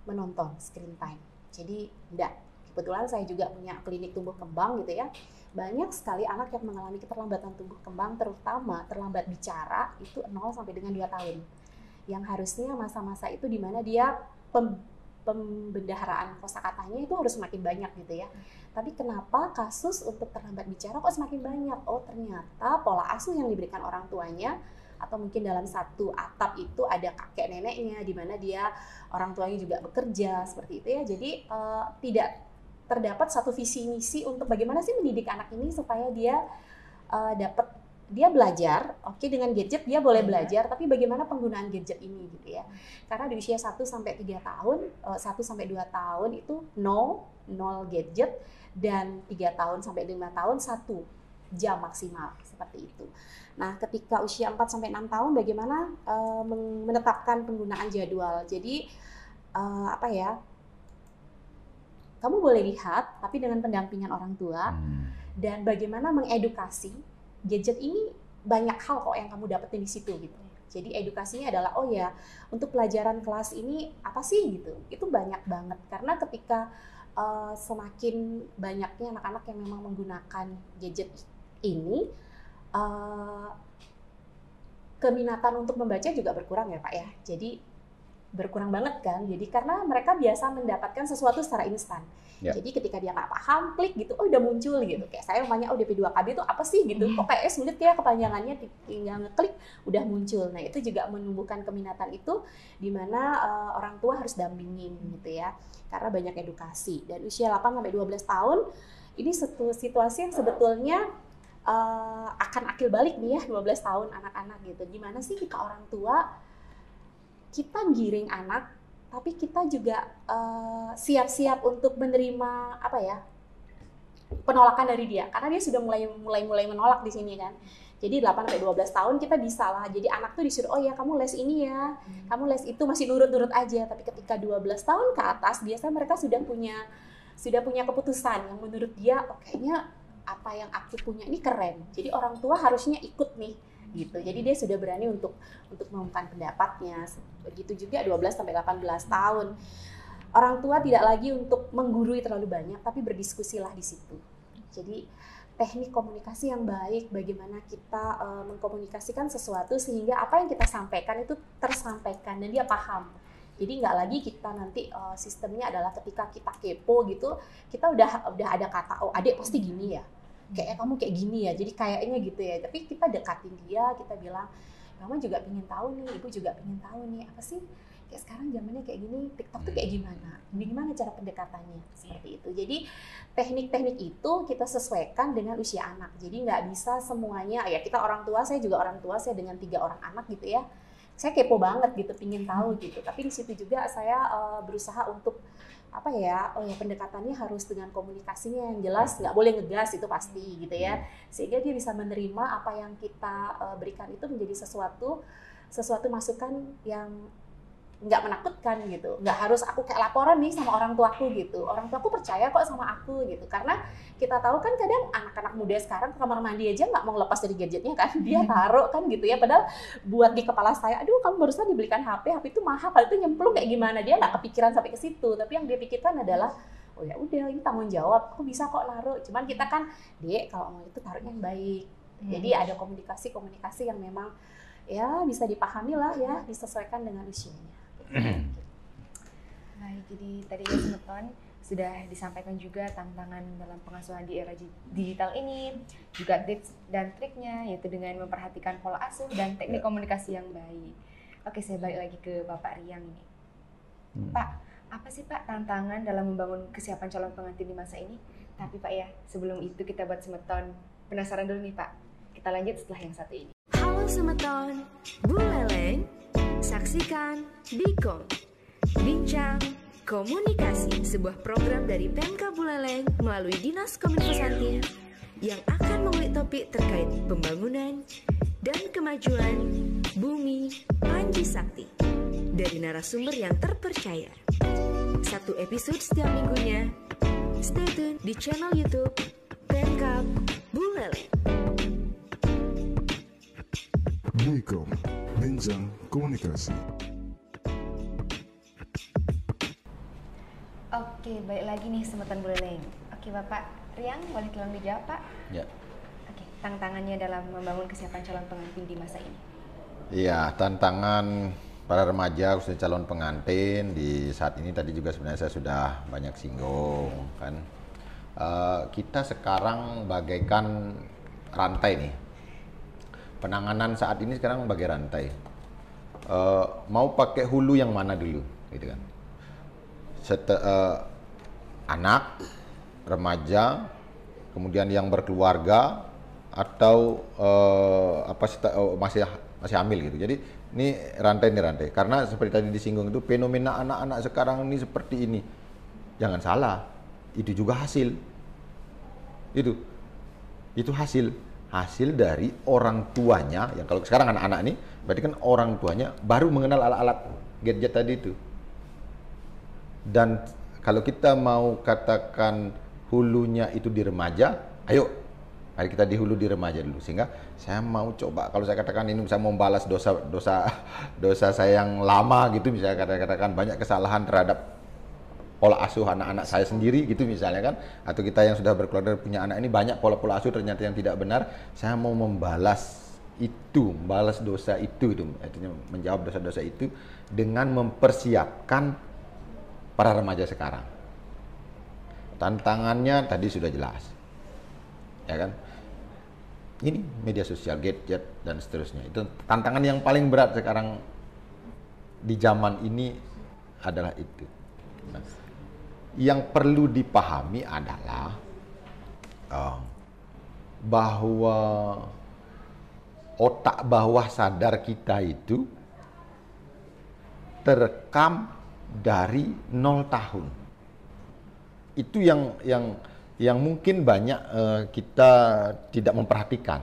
menonton screen time. Jadi enggak. Kebetulan saya juga punya klinik tumbuh kembang gitu ya. Banyak sekali anak yang mengalami keterlambatan tumbuh kembang, terutama terlambat bicara, itu 0 sampai dengan 2 tahun. Yang harusnya masa-masa itu di mana dia pembendaharaan kosakatanya itu harus semakin banyak gitu ya. Tapi kenapa kasus untuk terlambat bicara kok semakin banyak? Oh ternyata pola asuh yang diberikan orang tuanya, atau mungkin dalam satu atap itu ada kakek neneknya di mana dia orang tuanya juga bekerja seperti itu ya. Jadi tidak terdapat satu visi misi untuk bagaimana sih mendidik anak ini supaya dia dia belajar, oke, dengan gadget dia boleh belajar, tapi bagaimana penggunaan gadget ini gitu ya. Karena di usia 1-3 tahun, 1-2 tahun itu nol gadget, dan 3 tahun sampai 5 tahun 1 jam maksimal seperti itu. Nah, ketika usia 4-6 tahun bagaimana menetapkan penggunaan jadwal. Jadi kamu boleh lihat tapi dengan pendampingan orang tua, dan bagaimana mengedukasi. Gadget ini banyak hal kok yang kamu dapetin di situ gitu. Jadi edukasinya adalah oh ya, untuk pelajaran kelas ini apa sih gitu. Itu banyak banget karena ketika semakin banyaknya anak-anak yang memang menggunakan gadget ini, keminatan untuk membaca juga berkurang ya Pak ya. Jadi berkurang banget kan. Jadi karena mereka biasa mendapatkan sesuatu secara instan. Ya. Jadi ketika dia nggak paham, klik gitu, oh udah muncul gitu. Kayak saya namanya DP2KB itu apa sih gitu. Kok kayak sulit ya kepanjangannya, tinggal ngeklik udah muncul. Nah itu juga menumbuhkan keminatan itu, di mana orang tua harus dampingin gitu ya. Karena banyak edukasi. Dan usia 8-12 tahun, ini situasi yang sebetulnya akan akil balik nih ya, 12 tahun anak-anak gitu. Gimana sih kita orang tua, kita giring anak, tapi kita juga siap-siap untuk menerima apa ya, penolakan dari dia, karena dia sudah mulai menolak di sini kan. Jadi 8-12 tahun kita bisa lah, jadi anak tuh disuruh, oh ya kamu les ini ya, kamu les itu, masih nurut-nurut aja. Tapi ketika 12 tahun ke atas, biasanya mereka sudah punya keputusan yang menurut dia, oh kayaknya apa yang aku punya ini keren, jadi orang tua harusnya ikut nih gitu. Jadi dia sudah berani untuk mengumumkan pendapatnya. Begitu juga 12-18 tahun. Orang tua tidak lagi untuk menggurui terlalu banyak, tapi berdiskusilah di situ. Jadi teknik komunikasi yang baik, bagaimana kita mengkomunikasikan sesuatu sehingga apa yang kita sampaikan itu tersampaikan dan dia paham. Jadi nggak lagi kita nanti sistemnya adalah ketika kita kepo gitu, kita udah ada kata, oh adik pasti gini ya, kayaknya kamu kayak gini ya, jadi kayaknya gitu ya. Tapi kita dekatin dia, kita bilang, mama juga pengen tahu nih, ibu juga pengen tahu nih, apa sih kayak sekarang zamannya kayak gini, TikTok tuh kayak gimana cara pendekatannya, seperti itu. Jadi teknik-teknik itu kita sesuaikan dengan usia anak. Jadi nggak bisa semuanya, ya kita orang tua, saya juga orang tua, saya dengan 3 orang anak gitu ya, saya kepo banget gitu, pingin tahu gitu. Tapi di situ juga saya berusaha untuk apa ya, pendekatannya harus dengan komunikasinya yang jelas, nggak boleh ngegas itu pasti gitu ya, sehingga dia bisa menerima apa yang kita berikan itu menjadi sesuatu masukan yang nggak menakutkan gitu. Nggak harus aku kayak laporan nih sama orang tuaku gitu, orang tuaku percaya kok sama aku gitu. Karena kita tahu kan kadang anak-anak muda sekarang ke kamar mandi aja nggak mau lepas dari gadgetnya kan, dia taruh kan gitu ya, padahal buat di kepala saya, aduh kamu barusan dibelikan HP itu mahal, kalau itu nyemplung kayak gimana, dia nggak kepikiran sampai ke situ. Tapi yang dia pikirkan adalah, oh ya udah ini tanggung jawab, aku bisa kok naruh, cuman kita kan, Dek kalau mau itu taruhnya yang baik. Jadi ada komunikasi yang memang ya bisa dipahami lah ya, disesuaikan dengan usianya. Baik, jadi tadi ya teman-teman sudah disampaikan juga tantangan dalam pengasuhan di era digital ini, juga tips dan triknya, yaitu dengan memperhatikan pola asuh dan teknik komunikasi yang baik. Oke, saya balik lagi ke Bapak Riang ini. Pak, apa sih Pak tantangan dalam membangun kesiapan calon pengantin di masa ini? Tapi Pak ya, sebelum itu kita buat Semeton penasaran dulu nih Pak. Kita lanjut setelah yang satu ini. Halo Semeton, Buleleng, saksikan Dikom, Bincang Komunikasi, sebuah program dari Pemka Buleleng melalui Dinas Kominfo yang akan mengulik topik terkait pembangunan dan kemajuan bumi Panji Sakti dari narasumber yang terpercaya. 1 episode setiap minggunya. Stay tune di channel YouTube Pemka Buleleng. Dikom, Bincang Komunikasi. Oke, baik lagi nih Semeton Buleleng. Oke Bapak Riang, boleh tolong dijawab Pak? Ya. Oke, tantangannya dalam membangun kesiapan calon pengantin di masa ini. Iya, tantangan para remaja khususnya calon pengantin di saat ini tadi juga sebenarnya saya sudah banyak singgung kan. Kita sekarang bagaikan rantai nih. Penanganan saat ini sekarang bagai rantai. Mau pakai hulu yang mana dulu, gitu kan? Anak, remaja, kemudian yang berkeluarga atau masih hamil gitu. Jadi ini rantai. Karena seperti tadi disinggung itu fenomena anak-anak sekarang ini seperti ini. Jangan salah, itu juga hasil. Itu hasil dari orang tuanya. Yang kalau sekarang anak-anak ini berarti kan orang tuanya baru mengenal alat-alat gadget tadi itu. Dan kalau kita mau katakan hulunya itu di remaja, ayo mari kita di hulu di remaja dulu. Sehingga saya mau coba, kalau saya katakan ini saya mau membalas dosa saya yang lama gitu, misalnya katakan banyak kesalahan terhadap pola asuh anak-anak saya sendiri gitu misalnya kan, atau kita yang sudah berkeluarga punya anak ini banyak pola-pola asuh ternyata yang tidak benar, saya mau membalas itu, balas dosa itu, artinya menjawab dosa-dosa itu dengan mempersiapkan para remaja sekarang. Tantangannya tadi sudah jelas, ya kan? Ini media sosial, gadget dan seterusnya. Itu tantangan yang paling berat sekarang di zaman ini adalah itu. Nah, yang perlu dipahami adalah bahwa otak bawah sadar kita itu terekam dari 0 tahun. Itu yang mungkin banyak kita tidak memperhatikan.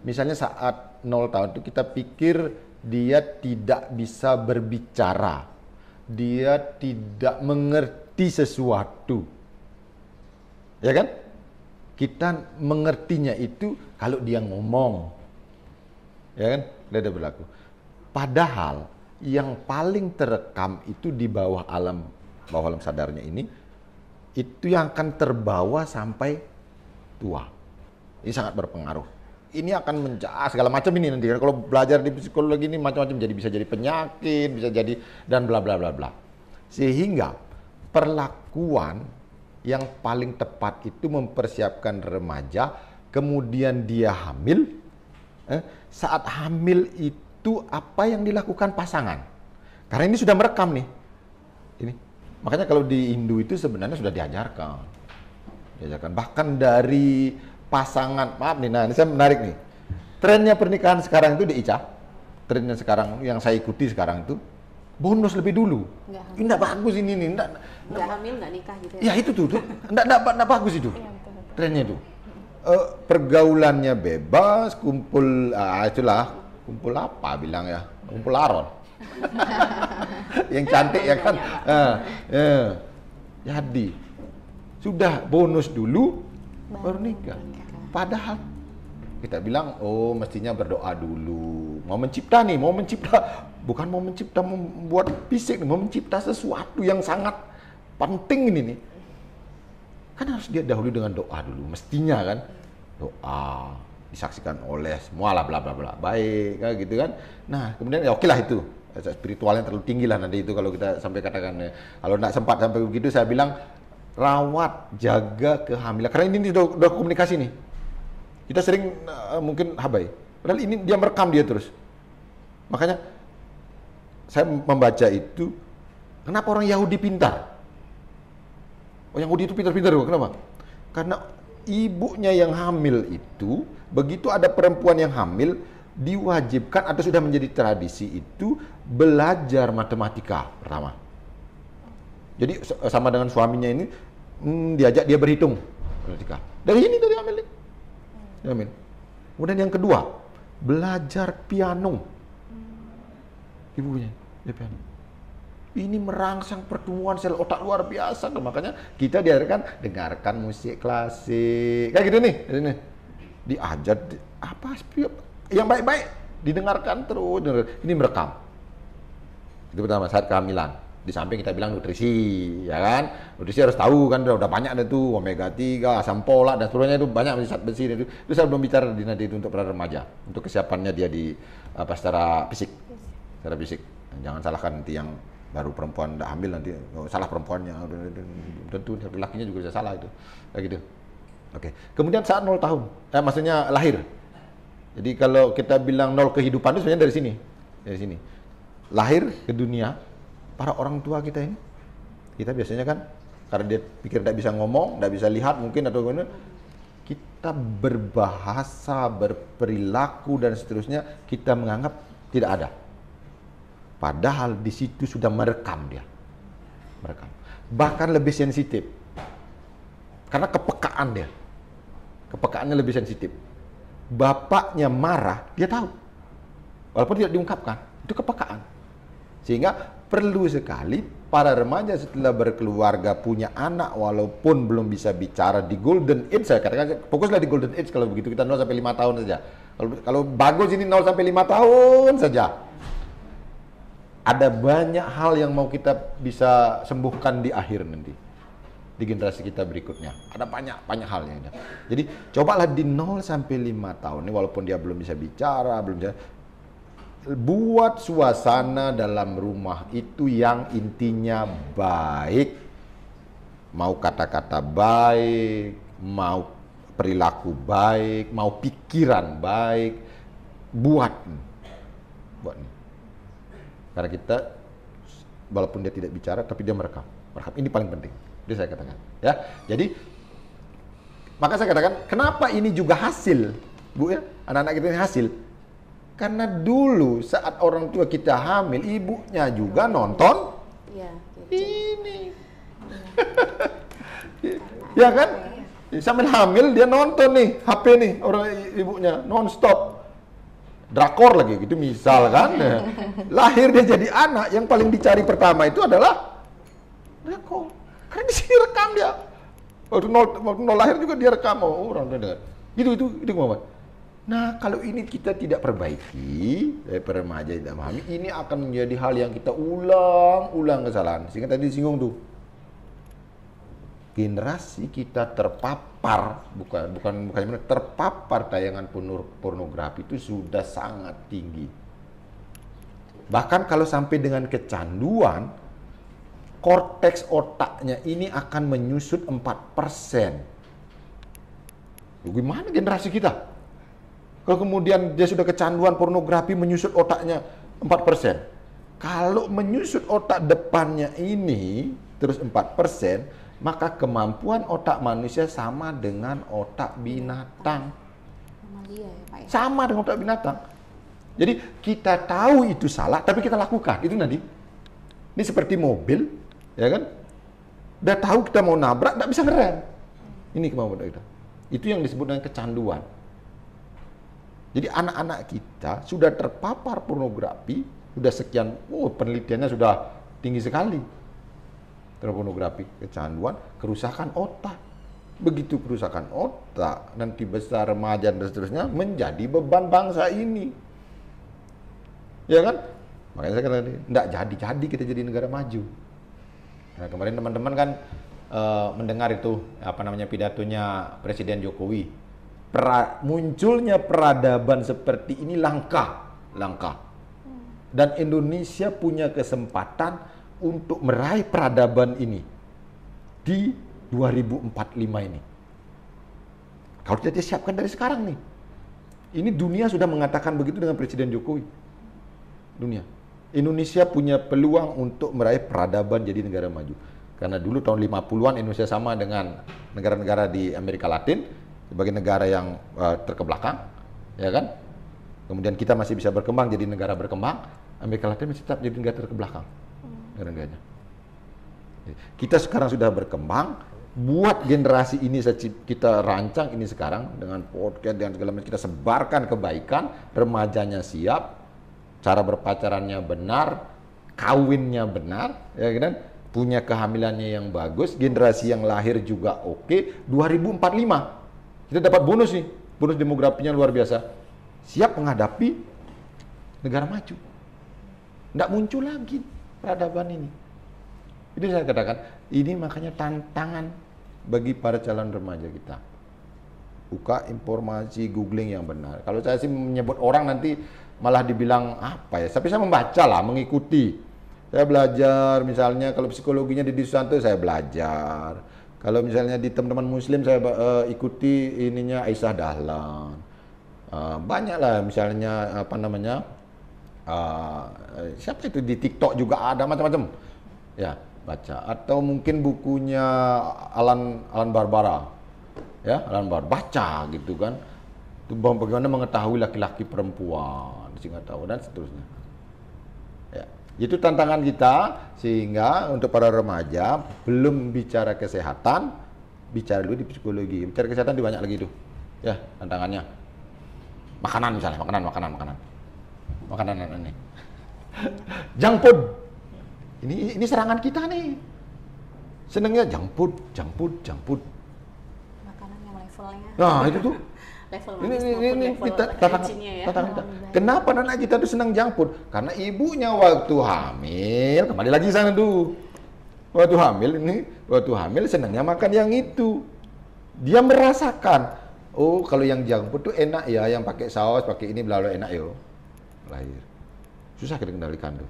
Misalnya saat 0 tahun itu kita pikir dia tidak bisa berbicara, dia tidak mengerti sesuatu, ya kan? Kita mengertinya itu kalau dia ngomong, ya kan? Dia berlaku. Padahal yang paling terekam itu di bawah alam sadarnya ini, itu yang akan terbawa sampai tua. Ini sangat berpengaruh. Ini akan menjadi segala macam ini nanti. Kalau belajar di psikologi ini macam-macam, jadi bisa jadi penyakit, bisa jadi dan bla bla bla bla. Sehingga perlakuan yang paling tepat itu mempersiapkan remaja, kemudian dia hamil. Saat hamil itu apa yang dilakukan pasangan? Karena ini sudah merekam nih. Ini. Makanya kalau di Hindu itu sebenarnya sudah diajarkan. Bahkan dari pasangan, maaf nih, nah ini saya menarik nih. Trennya pernikahan sekarang itu di ICA. Trennya sekarang yang saya ikuti sekarang itu bonus lebih dulu. Ini enggak bagus ini nih, enggak hamil enggak nikah gitu ya. Ya itu tuh enggak bagus itu. Iya, betul. Trennya itu. Pergaulannya bebas, kumpul itulah, kumpul apa bilang ya? Kumpul aron. Yang cantik ya kan. Jadi sudah bonus dulu baru nikah. Padahal kita bilang, oh mestinya berdoa dulu. Mau mencipta, bukan mau mencipta membuat fisik, mau mencipta sesuatu yang sangat penting ini nih. Kan harus dia dahulu dengan doa dulu, mestinya kan. Doa disaksikan oleh semua lah bla bla bla. Baik, kan gitu kan. Nah, kemudian ya oke lah itu. Spiritualnya terlalu tinggi lah nanti itu kalau kita sampai katakan ya. Kalau enggak sempat sampai begitu saya bilang rawat, jaga kehamilan. Karena ini udah komunikasi nih. Kita sering mungkin habai. Padahal ini dia merekam dia terus. Makanya saya membaca itu, kenapa orang Yahudi pintar? Orang Yahudi itu pintar-pintar, kenapa? Karena ibunya yang hamil itu, begitu ada perempuan yang hamil, diwajibkan atau sudah menjadi tradisi itu belajar matematika pertama. Jadi sama dengan suaminya ini diajak dia berhitung matematika. Dari hamil nih. Amin. Kemudian yang kedua, belajar piano. Ibunya, dia piano. Ini merangsang pertumbuhan sel otak luar biasa. Makanya kita diajarkan dengarkan musik klasik. Kayak gitu nih. Diajar apa yang baik-baik didengarkan terus. Ini merekam. Itu pertama saat kehamilan. Di samping kita bilang nutrisi, ya kan? Nutrisi harus tahu kan, udah banyak ada tuh omega 3, asam folat dan seterusnya itu banyak zat besi itu. Itu saya belum bicara di nanti itu untuk para remaja, untuk kesiapannya dia di secara fisik. Secara fisik. Jangan salahkan nanti yang baru perempuan udah hamil nanti salah perempuannya, tentu laki-lakinya juga bisa salah itu. Kayak gitu. Oke. Kemudian saat 0 tahun, maksudnya lahir. Jadi kalau kita bilang 0 kehidupan itu sebenarnya dari sini. Dari sini. Lahir ke dunia. Para orang tua kita ini, kita biasanya kan karena dia pikir tidak bisa ngomong, tidak bisa lihat mungkin atau gimana, kita berbahasa, berperilaku dan seterusnya kita menganggap tidak ada. Padahal di situ sudah merekam dia, bahkan lebih sensitif karena kepekaannya lebih sensitif. Bapaknya marah, dia tahu, walaupun tidak diungkapkan, itu kepekaan. Sehingga perlu sekali para remaja setelah berkeluarga punya anak walaupun belum bisa bicara di golden age, saya katakan fokuslah di golden age kalau begitu kita 0 sampai 5 tahun saja. Kalau bagus ini 0 sampai 5 tahun saja. Ada banyak hal yang mau kita bisa sembuhkan di akhir nanti. di generasi kita berikutnya. Ada banyak hal yang ada. Jadi cobalah di 0 sampai 5 tahun ini, walaupun dia belum bisa bicara, buat suasana dalam rumah itu yang intinya baik. Mau kata-kata baik, mau perilaku baik, mau pikiran baik, buat nih. Karena kita, walaupun dia tidak bicara, tapi dia merekam. Ini paling penting. Itu saya katakan. Ya, jadi maka saya katakan, kenapa ini juga hasil, Bu ya, anak-anak kita ini hasil. Karena dulu saat orang tua kita hamil, ibunya juga nonton ini. Ya kan? Sambil hamil dia nonton nih HP nih orang ibunya non-stop. Drakor lagi gitu misal kan. Lahir dia jadi anak, yang paling dicari pertama itu adalah drakor. Karena di sini rekam dia. Waktu nol lahir juga dia rekam, orang dengar. Itu Muhammad. Nah, kalau ini kita tidak perbaiki, remaja tidak memahami, ini akan menjadi hal yang kita ulang kesalahan. Sehingga tadi disinggung tuh. Generasi kita terpapar, terpapar tayangan pornografi itu sudah sangat tinggi. Bahkan kalau sampai dengan kecanduan, korteks otaknya ini akan menyusut 4%. Gimana generasi kita? Kalau kemudian dia sudah kecanduan pornografi, menyusut otaknya 4%. Kalau menyusut otak depannya ini terus 4%, maka kemampuan otak manusia sama dengan otak binatang. Sama dengan otak binatang. Jadi kita tahu itu salah, tapi kita lakukan. Itu nanti. Ini seperti mobil, ya kan? Udah tahu kita mau nabrak, nggak bisa ngerem. Ini kemampuan kita. Itu yang disebut dengan kecanduan. Jadi anak-anak kita sudah terpapar pornografi, sudah sekian, penelitiannya sudah tinggi sekali. Pornografi, kecanduan, kerusakan otak. Begitu kerusakan otak, nanti besar, remaja, dan seterusnya, menjadi beban bangsa ini. Ya kan? Makanya saya katakan, enggak jadi kita jadi negara maju. Nah, kemarin teman-teman kan mendengar itu, pidatonya Presiden Jokowi. Munculnya peradaban seperti ini langka. Dan Indonesia punya kesempatan untuk meraih peradaban ini di 2045 ini. Kalau kita siapkan dari sekarang nih. Ini dunia sudah mengatakan begitu dengan Presiden Jokowi. Dunia. Indonesia punya peluang untuk meraih peradaban jadi negara maju. Karena dulu tahun 50-an Indonesia sama dengan negara-negara di Amerika Latin sebagai negara yang terkebelakang, ya kan? Kemudian kita masih bisa berkembang jadi negara berkembang, Amerika Latin masih tetap jadi negara terkebelakang. Negara-negaranya. Kita sekarang sudah berkembang, buat generasi ini kita rancang ini sekarang dengan podcast dan segala macam, kita sebarkan kebaikan, remajanya siap, cara berpacarannya benar, kawinnya benar, ya kan? Punya kehamilannya yang bagus, generasi yang lahir juga oke. 2045 kita dapat bonus nih, bonus demografinya luar biasa. Siap menghadapi negara maju. Nggak muncul lagi peradaban ini. Itu saya katakan, ini makanya tantangan bagi para calon remaja kita. Buka informasi, googling yang benar. Kalau saya sih menyebut orang nanti malah dibilang apa ya, tapi saya membaca lah, mengikuti. Saya belajar, misalnya kalau psikologinya di Susanto saya belajar. Kalau misalnya di teman-teman muslim saya ikuti ininya Aisyah Dahlan. Banyak lah misalnya siapa itu di TikTok juga ada macam-macam. Ya, baca. Atau mungkin bukunya Alan Barbara. Ya, Alan Barbara baca gitu kan. Itu bagaimana mengetahui laki-laki perempuan, sehingga tahu dan seterusnya. Ya. Itu tantangan kita, sehingga untuk para remaja belum bicara kesehatan, bicara dulu di psikologi. Bicara kesehatan di banyak lagi itu. Ya, tantangannya. Makanan misalnya, makanan ini. Junk food. Ini serangan kita nih. Senengnya junk food. Makanan yang levelnya. Nah, itu tuh. Level ini kita tantangan kita. Kenapa anak kita tuh senang junk food? Karena ibunya waktu hamil, kembali lagi sana tuh. waktu hamil senangnya makan yang itu. Dia merasakan, oh kalau yang junk food tuh enak ya, yang pakai saus, pakai ini bla bla enak yo. Lahir. Susah kita kendalikan tuh.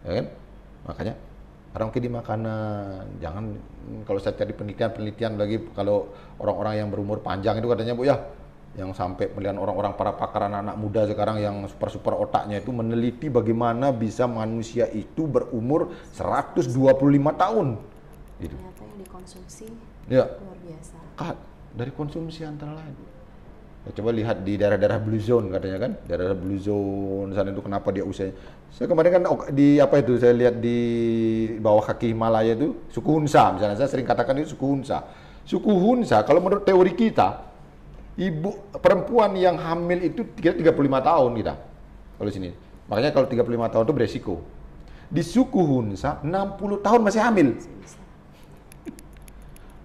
Ya kan? Makanya orang di makanan, jangan kalau saya cari penelitian lagi kalau orang-orang yang berumur panjang itu katanya Bu ya, yang sampai melihat orang-orang para pakar anak-anak muda sekarang yang super otaknya itu meneliti bagaimana bisa manusia itu berumur 125 tahun. Gitu. Ternyata yang dikonsumsi Ya. luar biasa. Dari konsumsi antara lain. Ya, coba lihat di daerah-daerah blue zone katanya kan, daerah blue zone sana itu kenapa dia usianya. Saya kemarin kan di apa itu saya lihat di bawah kaki Himalaya itu suku Hunsa misalnya, saya sering katakan itu suku Hunsa. Suku Hunsa kalau menurut teori kita, ibu perempuan yang hamil itu kira 35 tahun kita. Kalau sini. Makanya kalau 35 tahun itu beresiko. Di suku Hunsa 60 tahun masih hamil.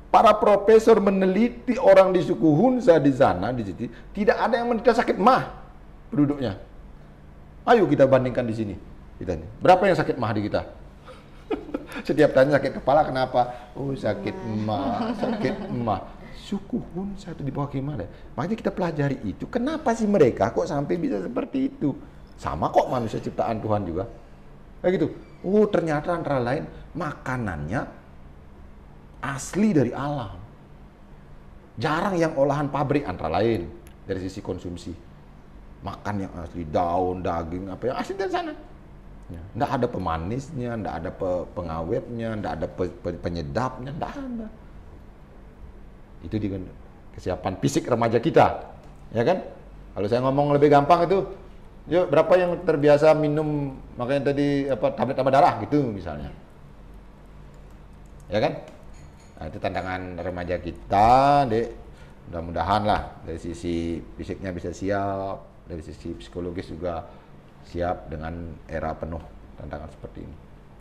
Para profesor meneliti orang di suku Hunsa di sana, di situ tidak ada yang menderita sakit mah penduduknya. Ayo kita bandingkan di sini. Kita nih. Berapa yang sakit mah di kita? Setiap tanya sakit kepala kenapa? Oh sakit mah, sakit mah. Suku Hunsa itu di bawah Himalaya. Makanya kita pelajari itu. Kenapa sih mereka kok sampai bisa seperti itu? Sama kok manusia ciptaan Tuhan juga. Kayak gitu. Oh ternyata antara lain makanannya asli dari alam. Jarang yang olahan pabrik antara lain dari sisi konsumsi. Makan yang asli, daun, daging, apa yang asli dari sana. Ya. Nggak ada pemanisnya, nggak ada pengawetnya, nggak ada penyedapnya, nggak ada. Itu di kesiapan fisik remaja kita, ya kan? Kalau saya ngomong lebih gampang itu, yuk berapa yang terbiasa minum makanya tadi apa tablet tambah darah gitu misalnya, ya kan? Nah, itu tantangan remaja kita, Dek. Mudah-mudahan lah dari sisi fisiknya bisa siap, dari sisi psikologis juga siap dengan era penuh tantangan seperti ini.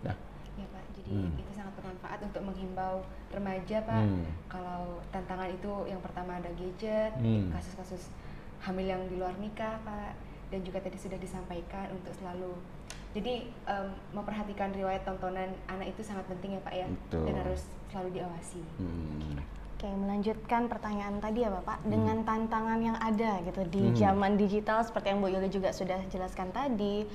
Nah, ya Pak, jadi itu sangat bermanfaat untuk menghimbau remaja Pak. Kalau tantangan itu yang pertama ada gadget, kasus-kasus hamil yang di luar nikah Pak, dan juga tadi sudah disampaikan untuk selalu jadi memperhatikan riwayat tontonan anak itu sangat penting ya Pak ya. Betul. Dan harus selalu diawasi. Oke, melanjutkan pertanyaan tadi ya Bapak, dengan tantangan yang ada gitu di zaman digital seperti yang Bu Yuli juga sudah jelaskan tadi,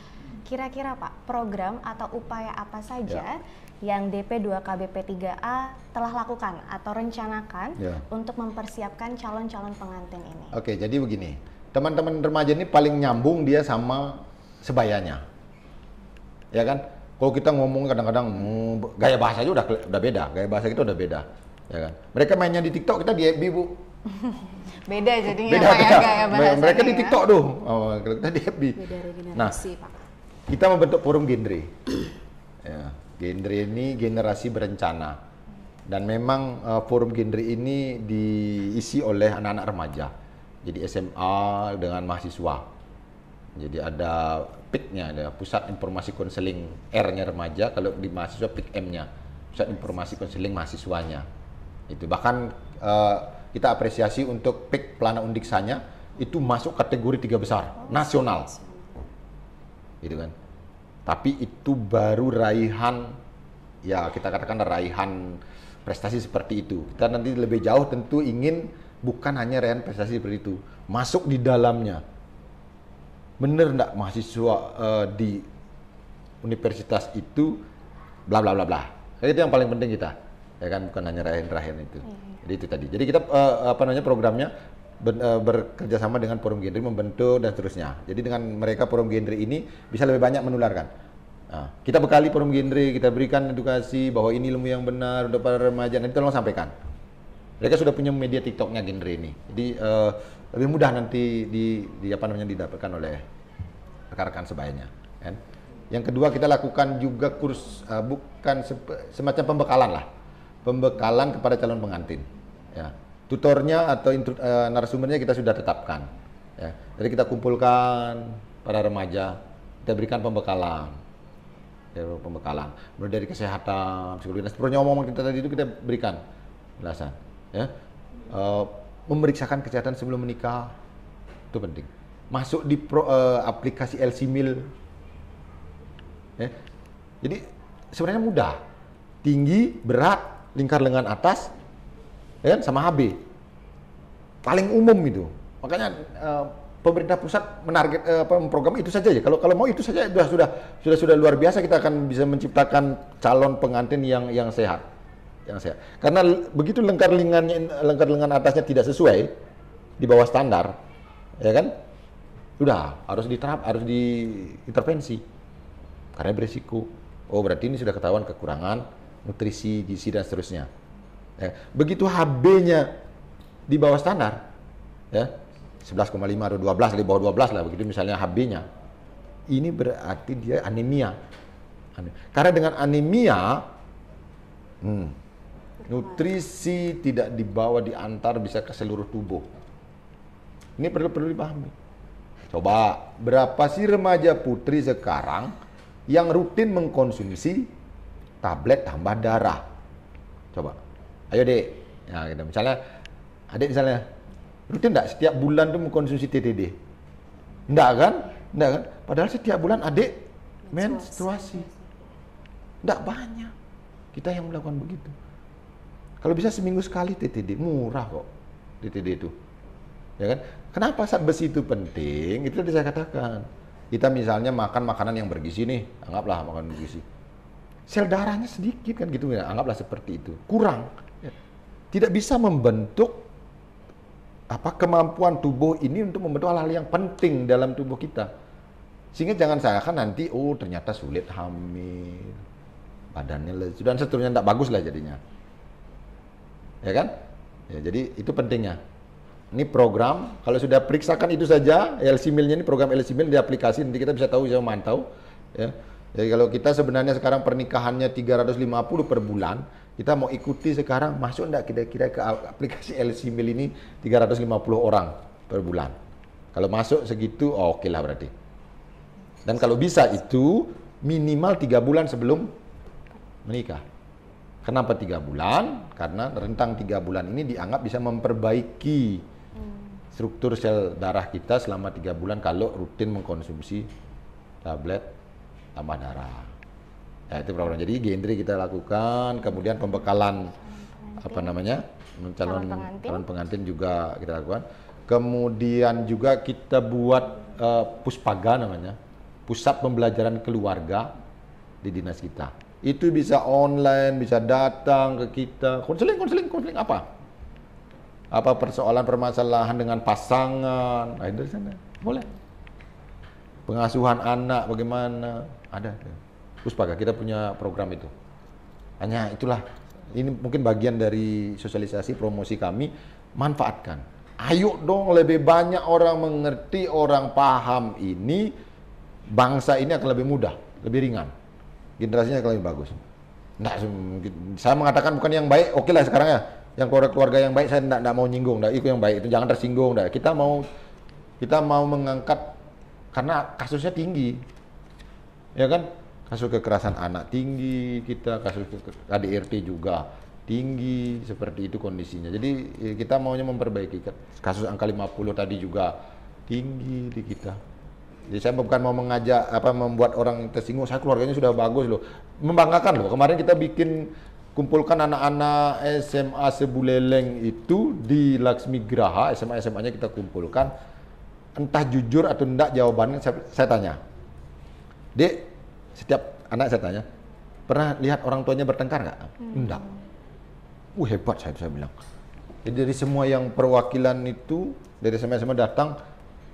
kira-kira Pak, program atau upaya apa saja yang DP2KBP3A telah lakukan atau rencanakan untuk mempersiapkan calon-calon pengantin ini? Oke, jadi begini, teman-teman remaja ini paling nyambung dia sama sebayanya. Ya kan, kalau kita ngomong kadang-kadang gaya bahasanya udah beda, gaya bahasa kita udah beda, ya kan. Mereka mainnya di TikTok, kita di FB Bu. Beda jadinya beda, Pak ya gaya bahasanya. Mereka di TikTok tuh, kalau kita di FB. Beda regenerasi, Nah, Pak. kita membentuk forum genre. Ya, genre ini generasi berencana, dan memang forum genre ini diisi oleh anak-anak remaja. Jadi SMA dengan mahasiswa. Jadi ada PIK-nya, ada Pusat Informasi Konseling R-nya remaja, kalau di mahasiswa PIK M-nya, Pusat Informasi Konseling mahasiswanya. Itu bahkan kita apresiasi untuk PIK Plana Undiksanya itu masuk kategori 3 besar nasional. Gitu kan. Tapi itu baru raihan, ya kita katakan raihan prestasi seperti itu. Kita nanti lebih jauh tentu ingin bukan hanya raihan prestasi seperti itu, masuk di dalamnya. Bener enggak mahasiswa di universitas itu bla bla bla bla. Itu yang paling penting kita, ya kan, bukan hanya raihan-raihan itu. Jadi itu tadi. Jadi kita programnya bekerja sama dengan forum genre membentuk dan seterusnya. Jadi dengan mereka forum genre ini bisa lebih banyak menularkan. Nah, kita bekali forum genre, kita berikan edukasi bahwa ini ilmu yang benar untuk para remaja. Nanti tolong sampaikan. Mereka sudah punya media TikToknya genre ini. Jadi lebih mudah nanti didapatkan oleh rekan-rekan sebayanya. Kan? Yang kedua kita lakukan juga kurs semacam pembekalan lah, pembekalan kepada calon pengantin. Ya. Tutornya atau narasumbernya kita sudah tetapkan. Ya. Jadi kita kumpulkan para remaja, kita berikan pembekalan. Mulai dari kesehatan, psikologi, dan seperti ngomong kita tadi itu kita berikan penjelasan. Ya. Memeriksakan kesehatan sebelum menikah itu penting. Masuk di aplikasi LC Mil. Ya. Jadi sebenarnya mudah. tinggi, berat, lingkar lengan atas, ya kan, sama HB. Paling umum itu. Makanya pemerintah pusat menarget program itu saja ya. Kalau mau itu saja sudah luar biasa, kita akan bisa menciptakan calon pengantin yang sehat. Yang sehat. Karena begitu lingkar lengan atasnya tidak sesuai, di bawah standar, ya kan? Sudah harus diintervensi. Karena berisiko. Oh, berarti ini sudah ketahuan kekurangan nutrisi, gizi dan seterusnya. Ya. Begitu HB-nya di bawah standar, ya 11,5 atau 12, di bawah 12 lah, begitu misalnya HB-nya. Ini berarti dia anemia. Karena dengan anemia, nutrisi tidak diantar bisa ke seluruh tubuh. Ini perlu dipahami. Coba, berapa sih remaja putri sekarang yang rutin mengkonsumsi tablet tambah darah? Coba, ayo dek. Nah, gitu. Misalnya, rutin enggak setiap bulan tuh mengkonsumsi TTD? Enggak kan? Padahal setiap bulan adik menstruasi. Enggak banyak kita yang melakukan begitu. Kalau bisa seminggu sekali TTD, murah kok TTD itu. Ya kan? Kenapa zat besi itu penting? Itu tadi saya katakan. Kita misalnya makan makanan yang bergizi nih, anggaplah makanan bergizi. Sel darahnya sedikit kan gitu ya, anggaplah seperti itu. Kurang. Ya. Tidak bisa membentuk kemampuan tubuh ini untuk membentuk hal-hal yang penting dalam tubuh kita. Sehingga jangan salahkan nanti, ternyata sulit hamil, badannya lesu dan seterusnya, tidak bagus lah jadinya. Ya kan? Ya, jadi itu pentingnya. Ini program, kalau sudah periksakan itu saja, LC Meal-nya ini program LC Meal di aplikasi, nanti kita bisa tahu, bisa memantau. Ya. Jadi kalau kita sebenarnya sekarang pernikahannya 350 per bulan, kita mau ikuti sekarang, masuk enggak kira-kira ke aplikasi LC Meal ini 350 orang per bulan. Kalau masuk segitu, oke lah berarti. Dan kalau bisa itu minimal 3 bulan sebelum menikah. Kenapa 3 bulan? Karena rentang 3 bulan ini dianggap bisa memperbaiki struktur sel darah kita selama 3 bulan kalau rutin mengkonsumsi tablet tambah darah. Ya, itu program. Jadi Gendri kita lakukan, kemudian pembekalan calon pengantin juga kita lakukan. Kemudian juga kita buat puspaga namanya, pusat pembelajaran keluarga di dinas kita. Itu bisa online, bisa datang ke kita, konseling apa? Apa persoalan permasalahan dengan pasangan, nah, dari sana boleh. Pengasuhan anak bagaimana, ada. Puspaga kita punya program itu. Hanya itulah, ini mungkin bagian dari sosialisasi promosi kami, manfaatkan. Ayo dong, lebih banyak orang mengerti, orang paham ini, bangsa ini akan lebih mudah, lebih ringan. Generasinya akan lebih bagus. Nah, saya mengatakan bukan yang baik, oke lah sekarang ya. Yang keluarga yang baik saya tidak mau nyinggung, itu yang baik itu jangan tersinggung. Kita mau mengangkat karena kasusnya tinggi, ya kan? Kasus kekerasan anak tinggi, kasus KDRT juga tinggi, seperti itu kondisinya. Jadi kita maunya memperbaiki. Kasus angka 50 tadi juga tinggi di kita. Jadi saya bukan mau membuat orang tersinggung, saya keluarganya sudah bagus loh. Membanggakan loh, kemarin kita kumpulkan anak-anak SMA Sebuleleng itu di Laksmi Graha, SMA-nya kita kumpulkan. Entah jujur atau enggak jawabannya, saya tanya. Dek, setiap anak saya tanya, pernah lihat orang tuanya bertengkar nggak? Enggak. Hebat saya bilang. Jadi dari semua yang perwakilan itu, dari SMA datang,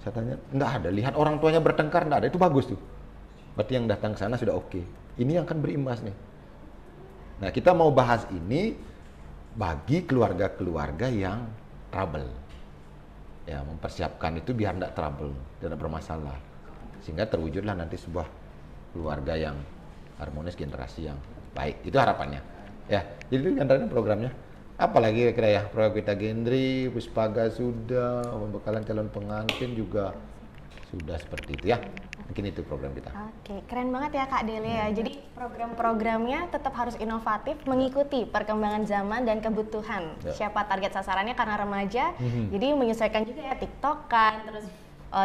saya tanya, enggak ada. Lihat orang tuanya bertengkar, enggak ada. Itu bagus tuh. Berarti yang datang ke sana sudah oke. Ini yang akan berimbas nih. Nah, kita mau bahas ini bagi keluarga-keluarga yang trouble. Ya, mempersiapkan itu biar tidak trouble, tidak bermasalah. Sehingga terwujudlah nanti sebuah keluarga yang harmonis, generasi yang baik. Itu harapannya. Ya, jadi itu antaranya programnya. Apalagi kira-kira ya, program kita Gendri, Puspaga sudah, pembekalan calon pengantin juga sudah seperti itu ya. Mungkin itu program kita. Oke, keren banget ya Kak Dele ya. Jadi program-programnya tetap harus inovatif, mengikuti perkembangan zaman dan kebutuhan. Siapa target sasarannya karena remaja, jadi menyesuaikan juga ya TikTok kan, terus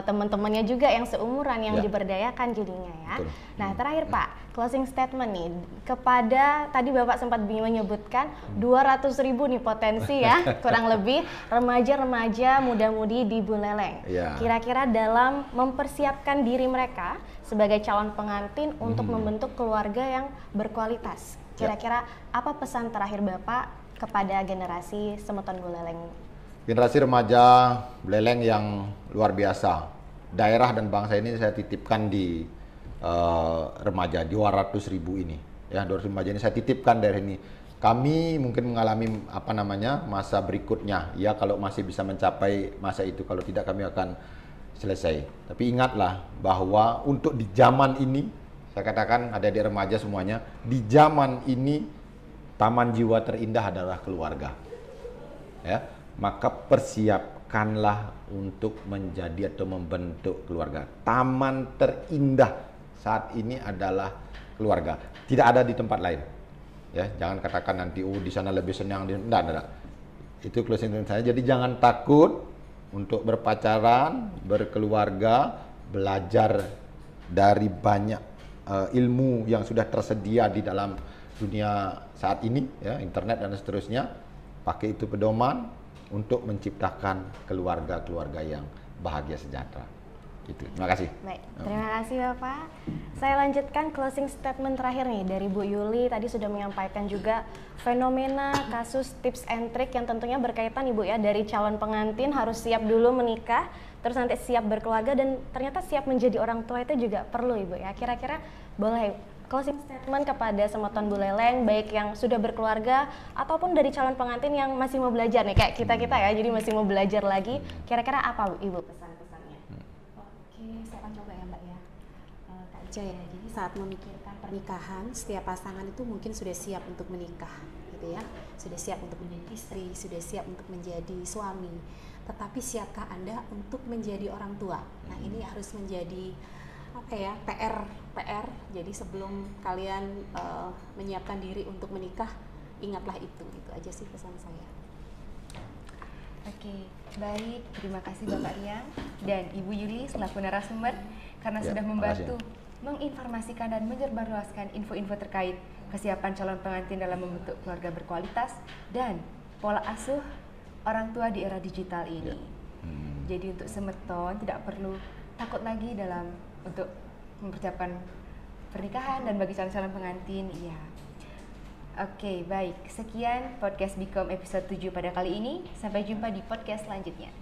teman-temannya juga yang seumuran yang Ya. diberdayakan jadinya ya. Betul. Nah terakhir Pak, closing statement nih kepada tadi Bapak sempat menyebutkan 200.000 nih potensi ya kurang lebih remaja-remaja muda-mudi di Buleleng. Ya. Kira-kira dalam mempersiapkan diri mereka sebagai calon pengantin untuk membentuk keluarga yang berkualitas. Kira-kira apa pesan terakhir Bapak kepada generasi Semeton Buleleng? Generasi remaja Buleleng yang luar biasa. Daerah dan bangsa ini saya titipkan di remaja 200.000 ini. Ya, 200 remaja ini saya titipkan dari ini. Kami mungkin mengalami masa berikutnya. Ya, kalau masih bisa mencapai masa itu, kalau tidak kami akan selesai. Tapi ingatlah bahwa untuk di zaman ini, saya katakan ada di remaja semuanya, di zaman ini taman jiwa terindah adalah keluarga. Ya, maka persiapkanlah untuk menjadi atau membentuk keluarga. Taman terindah saat ini adalah keluarga. Tidak ada di tempat lain. Ya, jangan katakan nanti di sana lebih senang, enggak. Itu closing statement saya. Jadi jangan takut untuk berpacaran, berkeluarga, belajar dari banyak ilmu yang sudah tersedia di dalam dunia saat ini, ya, internet dan seterusnya. Pakai itu pedoman untuk menciptakan keluarga-keluarga yang bahagia sejahtera. Itu. Terima kasih. Baik, terima kasih Bapak. Saya lanjutkan closing statement terakhir nih dari Bu Yuli. Tadi sudah menyampaikan juga fenomena kasus tips and trick yang tentunya berkaitan Ibu ya, dari calon pengantin harus siap dulu menikah, terus nanti siap berkeluarga, dan ternyata siap menjadi orang tua itu juga perlu Ibu ya. Kira-kira boleh closing statement kepada Semeton Buleleng, baik yang sudah berkeluarga ataupun dari calon pengantin yang masih mau belajar nih, kayak kita-kita ya, jadi masih mau belajar lagi. Kira-kira apa Ibu pesan-pesannya? Oke, saya akan coba ya Mbak ya. Kak Ica ya, jadi saat memikirkan pernikahan, setiap pasangan itu mungkin sudah siap untuk menikah gitu ya. Sudah siap untuk menjadi istri, sudah siap untuk menjadi suami. Tetapi siapkah Anda untuk menjadi orang tua? Nah, ini harus menjadi PR. Jadi sebelum kalian menyiapkan diri untuk menikah, ingatlah itu aja sih pesan saya. Oke, baik. Terima kasih Bapak Riang dan Ibu Yuli selaku narasumber karena Ya, sudah terima membantu menginformasikan dan menyebarluaskan info-info terkait kesiapan calon pengantin dalam membentuk keluarga berkualitas dan pola asuh orang tua di era digital ini. Jadi untuk Semeton tidak perlu takut lagi dalam untuk mempersiapkan pernikahan dan bagi calon-calon pengantin, ya. Oke, baik. Sekian podcast Bikom episode 7 pada kali ini. Sampai jumpa di podcast selanjutnya.